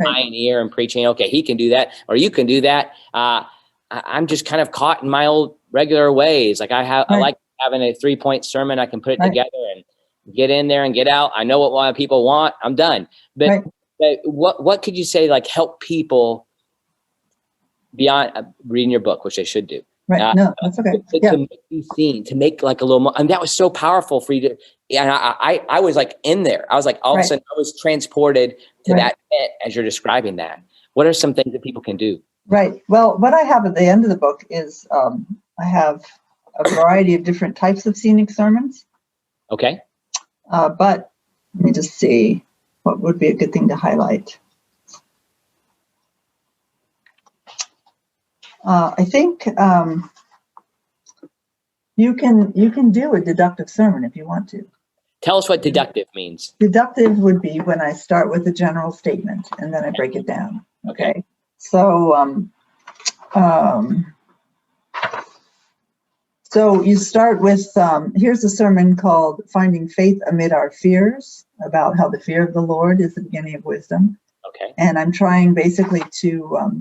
pioneer and preaching. Okay, he can do that, or you can do that. I'm just kind of caught in my old regular ways. Like I like having a 3-point sermon. I can put it together and get in there and get out. I know what people want. I'm done. But what could you say, like, help people beyond reading your book, which they should do? Right. No, that's okay. To make these scenes, to make like a little more, and that was so powerful for you to, and I was like in there. I was like, all of a sudden I was transported to that bit as you're describing that. What are some things that people can do? Right. Well, what I have at the end of the book is I have a variety of different types of scenic sermons. Okay. But let me just see what would be a good thing to highlight. I think you can do a deductive sermon if you want to. Tell us what deductive means. Deductive would be when I start with a general statement and then I break it down. Okay. So so you start with here's a sermon called "Finding Faith Amid Our Fears," about how the fear of the Lord is the beginning of wisdom. Okay. And I'm trying basically to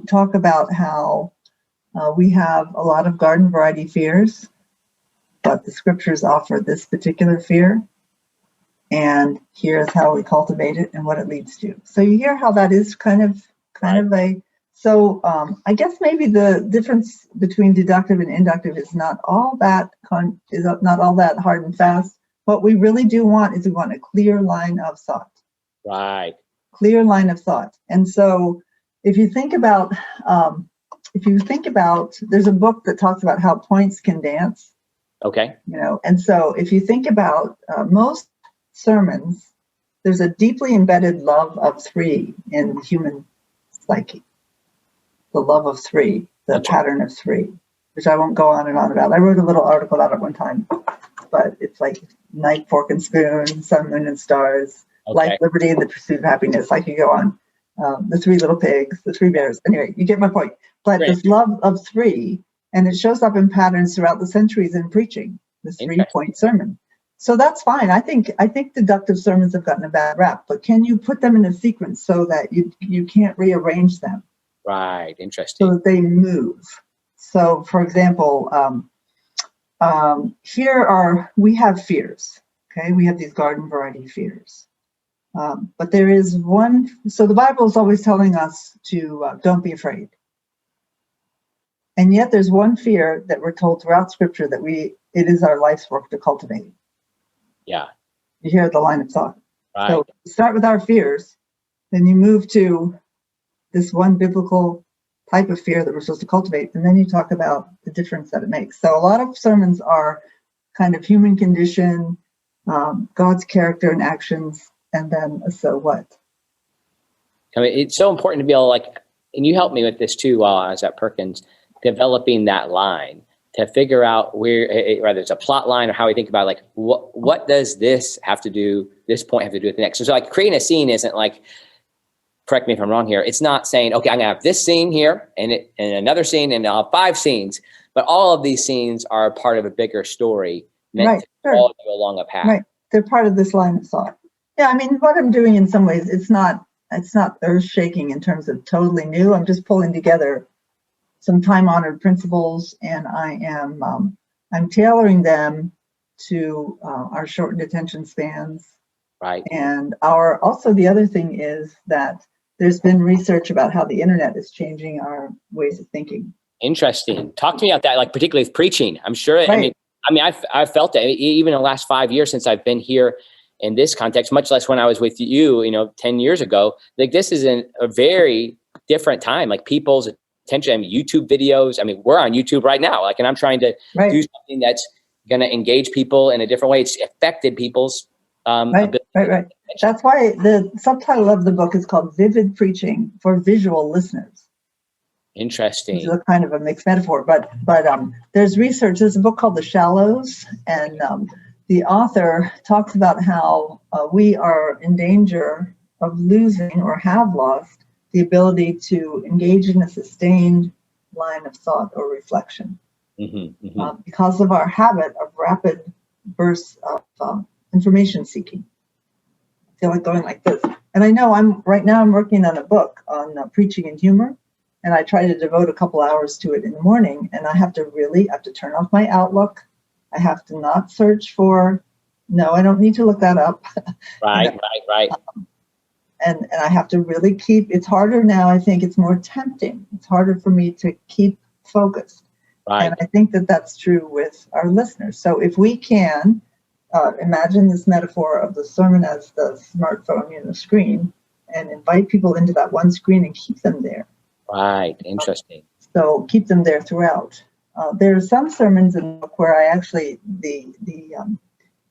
talk about how we have a lot of garden variety fears, but the scriptures offer this particular fear, and here's how we cultivate it and what it leads to. So you hear how that is kind of a. So I guess maybe the difference between deductive and inductive is not all that hard and fast. What we really do want is we want a clear line of thought. Right. Clear line of thought. And so if you think about, there's a book that talks about how points can dance. Okay. And so if you think about most sermons, there's a deeply embedded love of three in human psyche. The love of three, the pattern of three. which I won't go on and on about. I wrote a little article about it one time, but it's like knife, fork, and spoon, sun, moon, and stars, life, liberty, and the pursuit of happiness. I could go on. The three little pigs, the three bears. Anyway, you get my point. But this love of three, and it shows up in patterns throughout the centuries in preaching, the 3-point sermon. So that's fine. I think deductive sermons have gotten a bad rap, but can you put them in a sequence so that you can't rearrange them? Right. Interesting. So that they move. So, for example, we have fears. Okay, we have these garden variety fears. But there is one. So the Bible is always telling us to don't be afraid. And yet there's one fear that we're told throughout Scripture that it is our life's work to cultivate. Yeah. You hear the line of thought. Right. So you start with our fears, then you move to this one biblical type of fear that we're supposed to cultivate, and then you talk about the difference that it makes. So a lot of sermons are kind of human condition, God's character and actions, and then a so what. I mean, it's so important to be able to and you helped me with this too while I was at Perkins, developing that line to figure out whether it's a plot line or how we think about what does this have to do, this point have to do with the next. So creating a scene isn't correct me if I'm wrong here, it's not saying, okay, I'm gonna have this scene here and another scene and I'll have 5 scenes, but all of these scenes are part of a bigger story meant to all go along a path. Right, they're part of this line of thought. Yeah, I mean, what I'm doing in some ways, it's not earth-shaking in terms of totally new. I'm just pulling together some time-honored principles, and I'm tailoring them to our shortened attention spans. Right. And also the other thing is that there's been research about how the internet is changing our ways of thinking. Interesting. Talk to me about that, particularly with preaching. I'm sure. Right. I mean, I've felt it even in the last 5 years since I've been here in this context, much less when I was with you, 10 years ago. This is a very different time. People's attention, YouTube videos. We're on YouTube right now. And I'm trying to do something that's going to engage people in a different way. It's affected people's ability. Right. That's why the subtitle of the book is called Vivid Preaching for Visual Listeners. Interesting. It's a kind of a mixed metaphor, but there's research. There's a book called The Shallows, and the author talks about how we are in danger of losing or have lost the ability to engage in a sustained line of thought or reflection because of our habit of rapid bursts of information seeking. I feel like going like this. And I know I'm working on a book on preaching and humor, and I try to devote a couple hours to it in the morning, and I have to turn off my Outlook. I have to not search for, no, I don't need to look that up. Right. And I have to really it's harder now. I think it's more tempting. It's harder for me to keep focused. Right. And I think that that's true with our listeners. So if we can imagine this metaphor of the sermon as the smartphone, screen, and invite people into that one screen and keep them there. Right. Interesting. So keep them there throughout. There are some sermons in the book where I actually,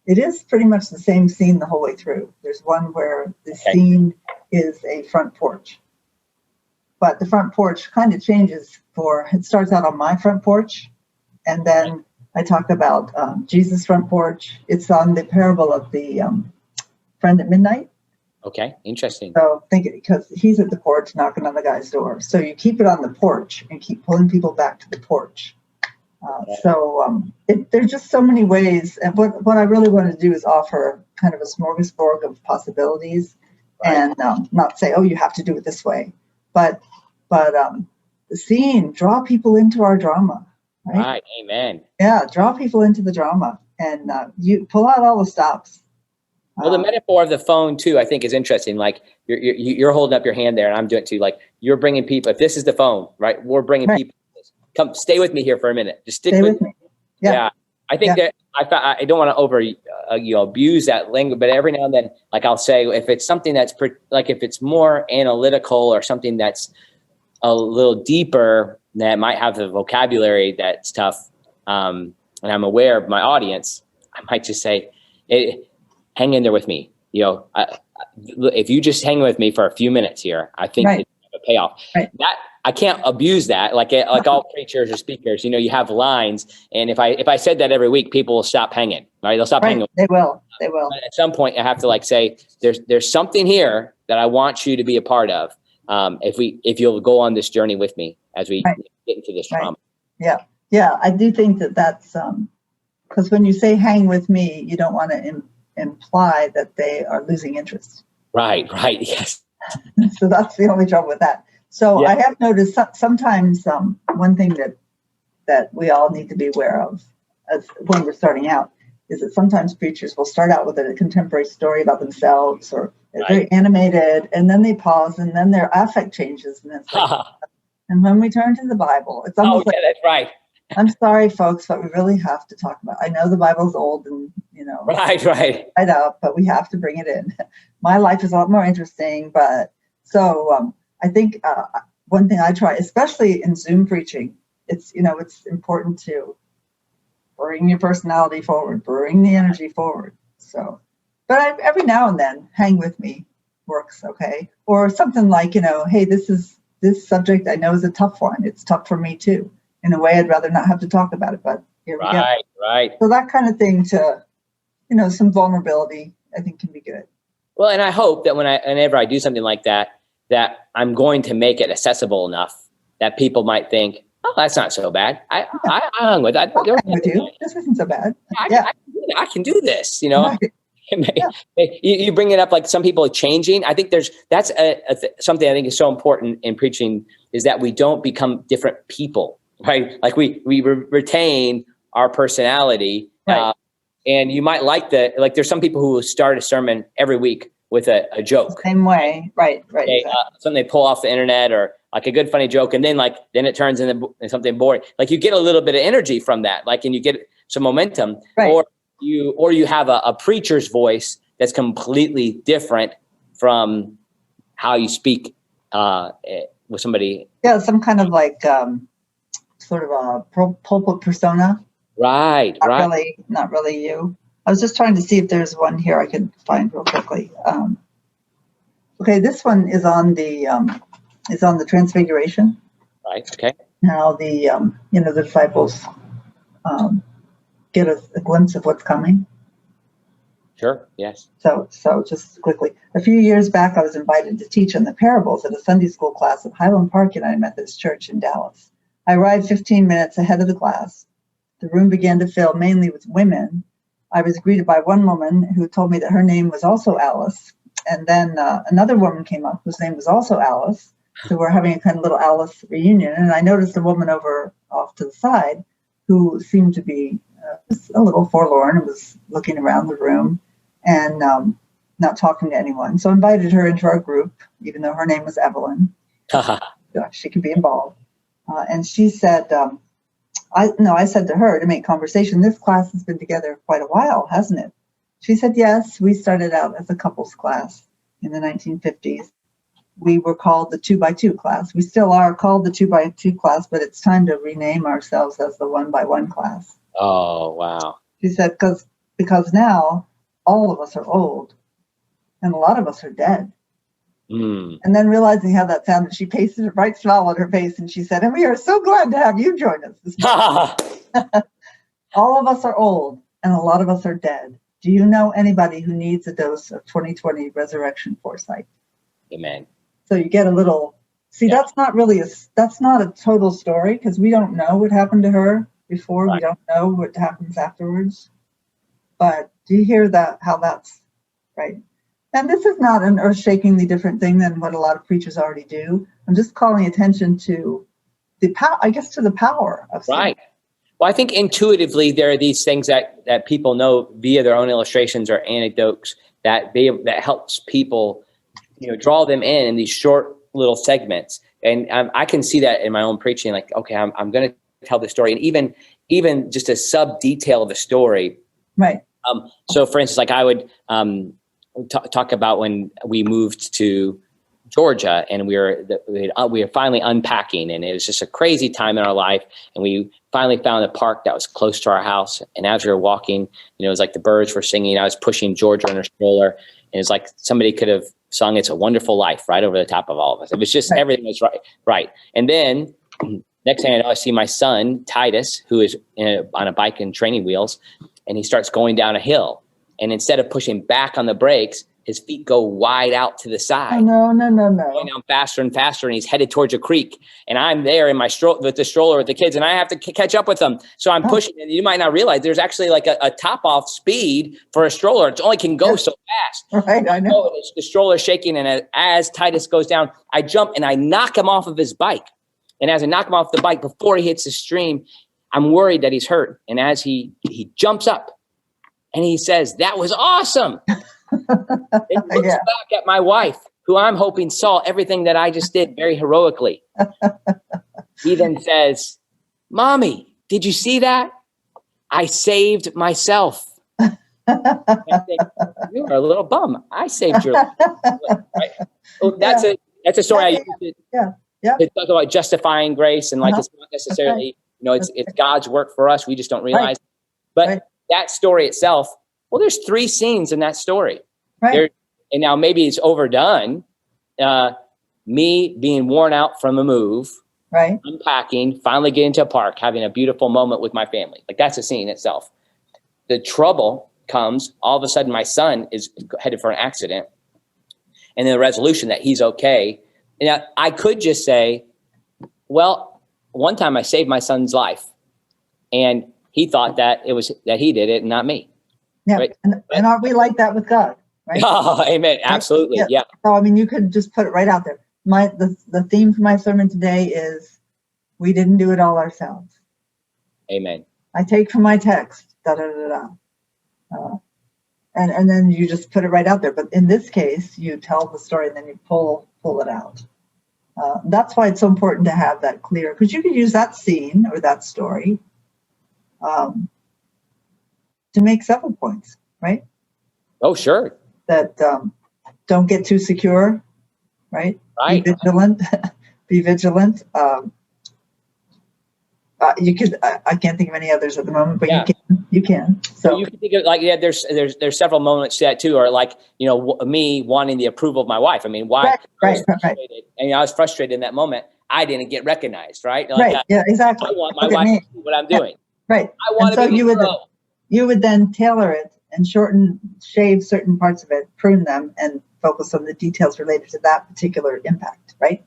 it is pretty much the same scene the whole way through. There's one where the scene is a front porch. But the front porch kind of changes it starts out on my front porch, and then I talk about Jesus' front porch. It's on the parable of the friend at midnight. Okay, interesting. So think it, because he's at the porch knocking on the guy's door. So you keep it on the porch and keep pulling people back to the porch. There's just so many ways. And what I really want to do is offer kind of a smorgasbord of possibilities, and not say, oh, you have to do it this way. But the scene, draw people into our drama. Right. Amen. Yeah, draw people into the drama, and you pull out all the stops. Well, the metaphor of the phone too, I think, is interesting. You're holding up your hand there, and I'm doing it too. You're bringing people. If this is the phone, right? We're bringing people. Come, stay with me here for a minute. Just stay with me. Yeah. I think that I don't want to over abuse that language, but every now and then, I'll say, if it's something that's if it's more analytical or something that's a little deeper, that might have the vocabulary that's tough, and I'm aware of my audience, I might just say, hang in there with me. If you just hang with me for a few minutes here, I think it's a payoff. Right. That I can't abuse that. Like all preachers or speakers, you have lines. And if I said that every week, people will stop hanging, right? They'll stop hanging. They will. But at some point I have to say, there's something here that I want you to be a part of. If you'll go on this journey with me as we get into this trauma. Yeah. Yeah. I do think that's, because when you say hang with me, you don't want to imply that they are losing interest. Right. Yes. So that's the only trouble with that. So I have noticed sometimes one thing that we all need to be aware of as when we're starting out is that sometimes preachers will start out with a contemporary story about themselves or very animated, and then they pause, and then their affect changes, and it's like, and when we turn to the Bible, it's almost like, that's right. I'm sorry, folks, but we really have to talk about. I know the Bible's old, and right up, but we have to bring it in. My life is a lot more interesting, but so I think one thing I try, especially in Zoom preaching, it's important to bring your personality forward, bring the energy forward. So, but every now and then, hang with me works okay, or something like hey, this subject I know is a tough one. It's tough for me too. In a way, I'd rather not have to talk about it, but here we go. Right. So that kind of thing to, some vulnerability, I think can be good. Well, and I hope that whenever I do something like that I'm going to make it accessible enough that people might think, oh, that's not so bad. I hung with that. I'll hang with you. This isn't so bad. I can do this, Right. You bring it up like some people are changing. I think that's something I think is so important in preaching is that we don't become different people. Right. Like we retain our personality. Right. And you might there's some people who will start a sermon every week with a joke. Same way. Right. Exactly. Something they pull off the internet or like a good, funny joke. And then it turns into something boring. Like you get a little bit of energy from that. And you get some momentum. Right. Or you have a preacher's voice that's completely different from how you speak with somebody. Yeah. Some kind of sort of a pulpit persona. Right. Not really you. I was just trying to see if there's one here I could find real quickly. Okay, this one is on the Transfiguration. Right. Okay. Now the disciples get a glimpse of what's coming. Sure. Yes. So just quickly, a few years back, I was invited to teach on the parables at a Sunday school class at Highland Park United Methodist Church in Dallas. I arrived 15 minutes ahead of the class. The room began to fill mainly with women. I was greeted by one woman who told me that her name was also Alice. And then another woman came up whose name was also Alice. So we're having a kind of little Alice reunion. And I noticed a woman off to the side who seemed to be just a little forlorn and was looking around the room and not talking to anyone. So I invited her into our group, even though her name was Evelyn. She could be involved. And she said, I said to her to make conversation, this class has been together quite a while, hasn't it? She said, yes, we started out as a couples class in the 1950s. We were called the 2x2 class. We still are called the 2x2 class, but it's time to rename ourselves as the 1x1 class. Oh, wow. She said, because now all of us are old and a lot of us are dead. Mm. And then realizing how that sounded, she pasted a bright smile on her face and she said, and we are so glad to have you join us this morning. All of us are old and a lot of us are dead. Do you know anybody who needs a dose of 2020 resurrection foresight? Amen. So you get a little, that's not a total story because we don't know what happened to her before. Right. We don't know what happens afterwards. But do you hear how that's right? And this is not an earth-shakingly different thing than what a lot of preachers already do. I'm just calling attention to the power of sin. Right. Well, I think intuitively there are these things that people know via their own illustrations or anecdotes that helps people, draw them in these short little segments. And I can see that in my own preaching. Like, okay, I'm going to tell the story, and even just a sub detail of the story. Right. So, for instance, like I would talk about when we moved to Georgia, and we were finally unpacking, and it was just a crazy time in our life. And we finally found a park that was close to our house. And as we were walking, it was like the birds were singing. I was pushing Georgia in her stroller, and it's like somebody could have sung It's a Wonderful Life right over the top of all of us. It was just, everything was right. And then next thing I know, I see my son, Titus, who is on a bike and training wheels, and he starts going down a hill. And instead of pushing back on the brakes, his feet go wide out to the side. Oh, no. Going down faster and faster, and he's headed towards a creek. And I'm there in my with the stroller with the kids, and I have to catch up with them. So I'm pushing, and you might not realize there's actually like a top-off speed for a stroller. It only can go so fast. Right, I know. So the stroller shaking, and as Titus goes down, I jump and I knock him off of his bike. And as I knock him off the bike before he hits the stream, I'm worried that he's hurt. And as he jumps up and he says, "That was awesome." It looks back at my wife, who I'm hoping saw everything that I just did very heroically. He then says, "Mommy, did you see that? I saved myself." I think, you are a little bum. I saved your life. Right? So that's a story I used to talk about justifying grace, and like it's not necessarily, it's God's work for us. We just don't realize. But that story itself, well, there's 3 scenes in that story. And now maybe it's overdone. Me being worn out from a move, unpacking, finally getting to a park, having a beautiful moment with my family. Like that's a scene itself. The trouble comes, all of a sudden my son is headed for an accident, and then the resolution that he's okay. And I could just say, well, one time I saved my son's life, and he thought that it was that he did it and not me. Yeah. Right? And aren't we like that with God? Right? Oh, amen. Absolutely. Yeah. So, I mean, you could just put it right out there. The theme for my sermon today is, we didn't do it all ourselves. Amen. I take from my text, and then you just put it right out there. But in this case, you tell the story and then you pull it out. That's why it's so important to have that clear, because you could use that scene or that story to make several points, right? Oh, sure. That don't get too secure, right? Right. Be vigilant. Be vigilant. You could. I can't think of any others at the moment, but you can. So you can think of there's several moments that too, or like me wanting the approval of my wife. I mean, why? Right. And I was frustrated in that moment. I didn't get recognized. Right. Exactly. I want my wife to see what I'm doing. Right. I want to be you would then tailor it and shave certain parts of it, prune them, and focus on the details related to that particular impact. Right.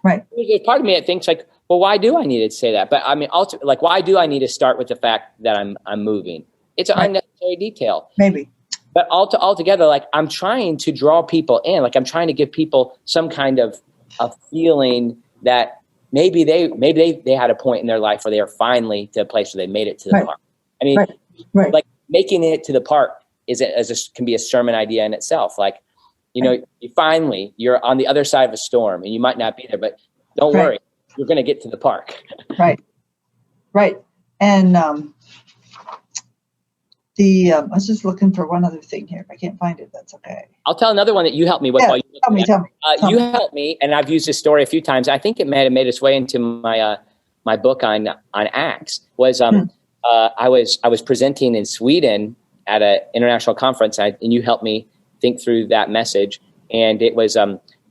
Right. There's part of me that thinks like, well, why do I need to say that? But I mean, ultimately, why do I need to start with the fact that I'm moving? It's an unnecessary detail. Maybe. But altogether, I'm trying to draw people in. I'm trying to give people some kind of a feeling that maybe they had a point in their life where they are finally to a place where they made it to the park. I mean, making it to the park can be a sermon idea in itself. You're on the other side of a storm and you might not be there, but don't worry, you're going to get to the park. Right. And I was just looking for one other thing here. If I can't find it, that's okay. I'll tell another one that you helped me with. Tell me. You helped me, and I've used this story a few times. I think it may have made its way into my book on Acts. I was presenting in Sweden at an international conference, and you helped me think through that message. And it was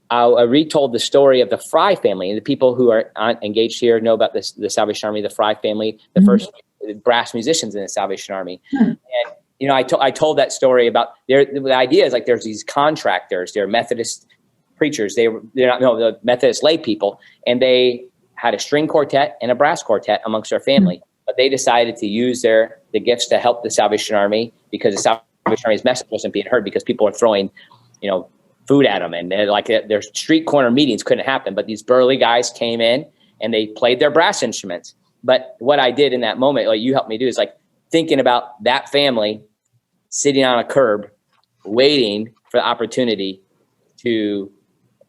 I retold the story of the Fry family, and the people who are engaged here know about the Salvation Army, the Fry family, the first brass musicians in the Salvation Army. And I told that story about the idea is there's these contractors, they're Methodist preachers, the Methodist lay people, and they had a string quartet and a brass quartet amongst their family. But they decided to use the gifts to help the Salvation Army, because the Salvation Army's message wasn't being heard because people were throwing, food at them, and their street corner meetings couldn't happen. But these burly guys came in and they played their brass instruments. But what I did in that moment, you helped me do, is thinking about that family sitting on a curb, waiting for the opportunity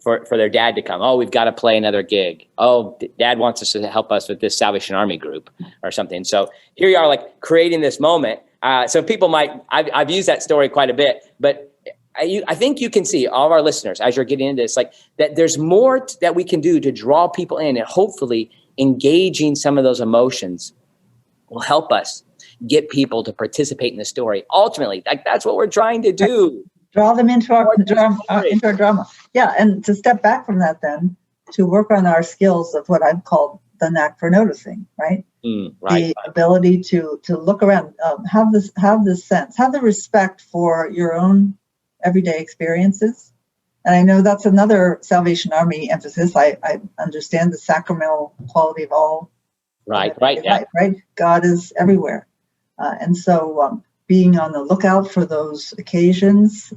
for their dad to come. Oh, we've got to play another gig. Oh, Dad wants us to help us with this Salvation Army group or something. So here you are, creating this moment. So people I've used that story quite a bit, but I think you can see, all of our listeners, as you're getting into this, that there's more that we can do to draw people in, and hopefully engaging some of those emotions will help us get people to participate in the story. Ultimately, that's what we're trying to do. draw them into our drama. Yeah, and to step back from that, then to work on our skills of what I've called the knack for noticing, right? Right. The ability to look around, have this sense, have the respect for your own everyday experiences. And I know that's another Salvation Army emphasis. I understand the sacramental quality of all. Right. Life, right. God is everywhere, and so being on the lookout for those occasions,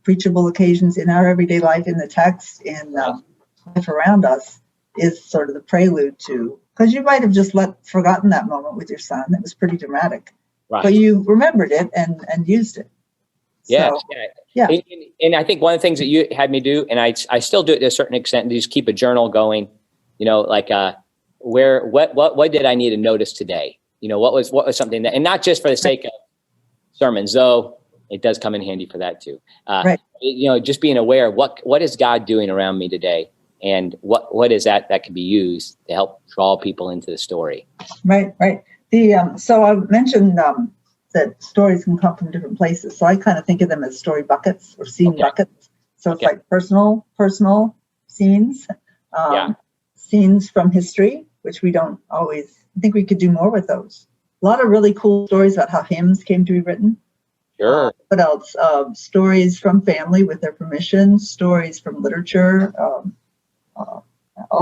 preachable occasions in our everyday life, in the text, in life around us, is sort of the prelude to. Because you might have just forgotten that moment with your son. It was pretty dramatic, but you remembered it and used it. Yes. So, yeah. And I think one of the things that you had me do, and I still do it to a certain extent, is keep a journal going. Like what did I need to notice today? What was something that, and not just for the sake of sermons, though it does come in handy for that too. Just being aware of what is God doing around me today, and what is that can be used to help draw people into the story. Right. So I mentioned that stories can come from different places. So I kind of think of them as story buckets or scene buckets. So it's like personal scenes, scenes from history, which we don't always. I think we could do more with those. A lot of really cool stories about how hymns came to be written. Sure. What else? Stories from family with their permission, stories from literature, all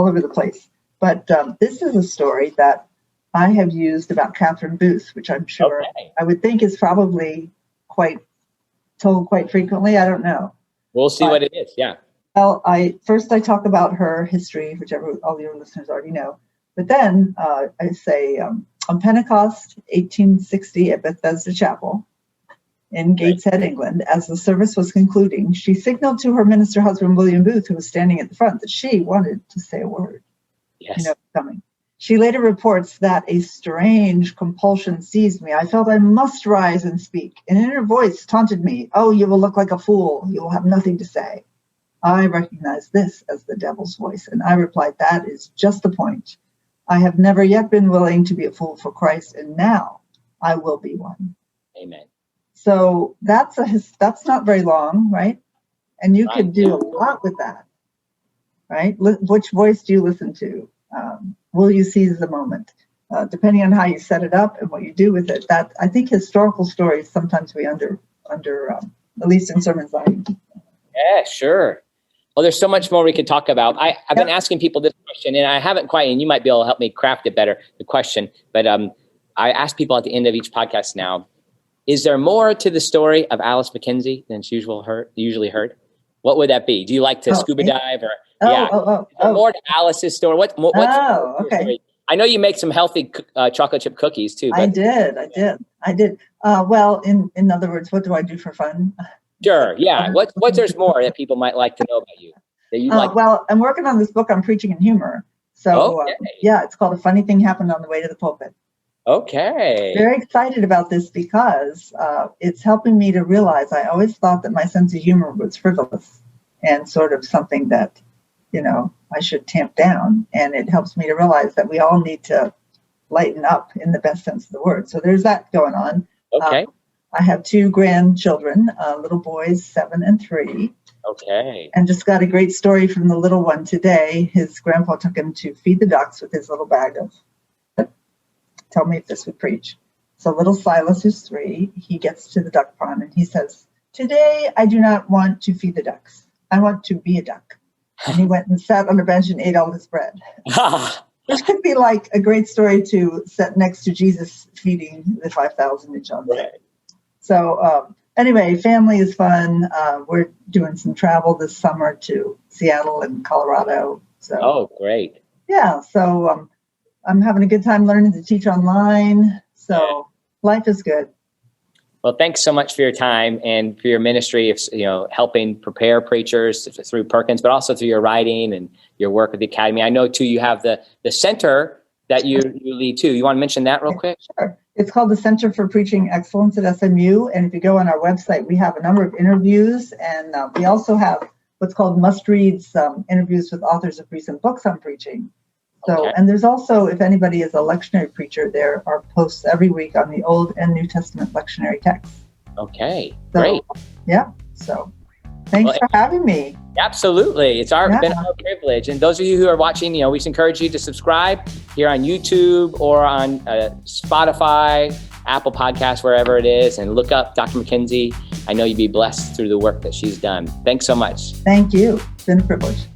over the place. But this is a story that I have used about Catherine Booth, which I'm sure I would think is probably told quite frequently. I don't know. We'll see what it is. Yeah. Well, I talk about her history, which all your listeners already know. But then I say on Pentecost, 1860, at Bethesda Chapel in Gateshead, England, as the service was concluding, she signaled to her minister husband, William Booth, who was standing at the front, that she wanted to say a word. Yes. Coming. She later reports that a strange compulsion seized me. I felt I must rise and speak. An inner voice taunted me. Oh, you will look like a fool. You will have nothing to say. I recognized this as the devil's voice, and I replied, that is just the point. I have never yet been willing to be a fool for Christ, and now I will be one. Amen. So that's not very long, right? And you could do a lot with that, right? Which voice do you listen to? Will you seize the moment? Depending on how you set it up and what you do with it. That I think historical stories sometimes we under at least in sermons. Yeah, sure. Well, there's so much more we could talk about. I've been asking people this question, and I haven't quite, and you might be able to help me craft it better, the question. But I ask people at the end of each podcast now, is there more to the story of Alyce Mackenzie than it's usually heard? What would that be? Do you like to scuba dive or? More to Alyce's story. What's okay. I know you make some healthy chocolate chip cookies too. But. I did. Well, in other words, what do I do for fun? Sure. Yeah. What there's more that people might like to know about you? That you like. Well, I'm working on this book on preaching and humor. So it's called A Funny Thing Happened on the Way to the Pulpit. Okay. Very excited about this because it's helping me to realize I always thought that my sense of humor was frivolous and sort of something that, I should tamp down. And it helps me to realize that we all need to lighten up in the best sense of the word. So there's that going on. Okay. I have 2 grandchildren, little boys, 7 and 3. Okay. And just got a great story from the little one today. His grandpa took him to feed the ducks with his little bag of, tell me if this would preach. So little Silas, who's 3, he gets to the duck pond and he says, today I do not want to feed the ducks. I want to be a duck. And he went and sat on a bench and ate all his bread. Which could be like a great story to set next to Jesus feeding the 5,000 in John. Right. So anyway, family is fun. We're doing some travel this summer to Seattle and Colorado. So great. Yeah. So I'm having a good time learning to teach online. So life is good. Well, thanks so much for your time and for your ministry of, helping prepare preachers through Perkins, but also through your writing and your work with the Academy. I know too, you have the center that you lead too. You want to mention that real quick? Sure. It's called the Center for Preaching Excellence at SMU. And if you go on our website, we have a number of interviews, and we also have what's called must-reads, interviews with authors of recent books on preaching. So, and there's also, if anybody is a lectionary preacher, there are posts every week on the Old and New Testament lectionary texts. Okay, so, great. Yeah. So thanks for having me. Absolutely. It's been our privilege. And those of you who are watching, we just encourage you to subscribe here on YouTube or on Spotify, Apple Podcasts, wherever it is, and look up Dr. McKenzie. I know you'll be blessed through the work that she's done. Thanks so much. Thank you. It's been a privilege.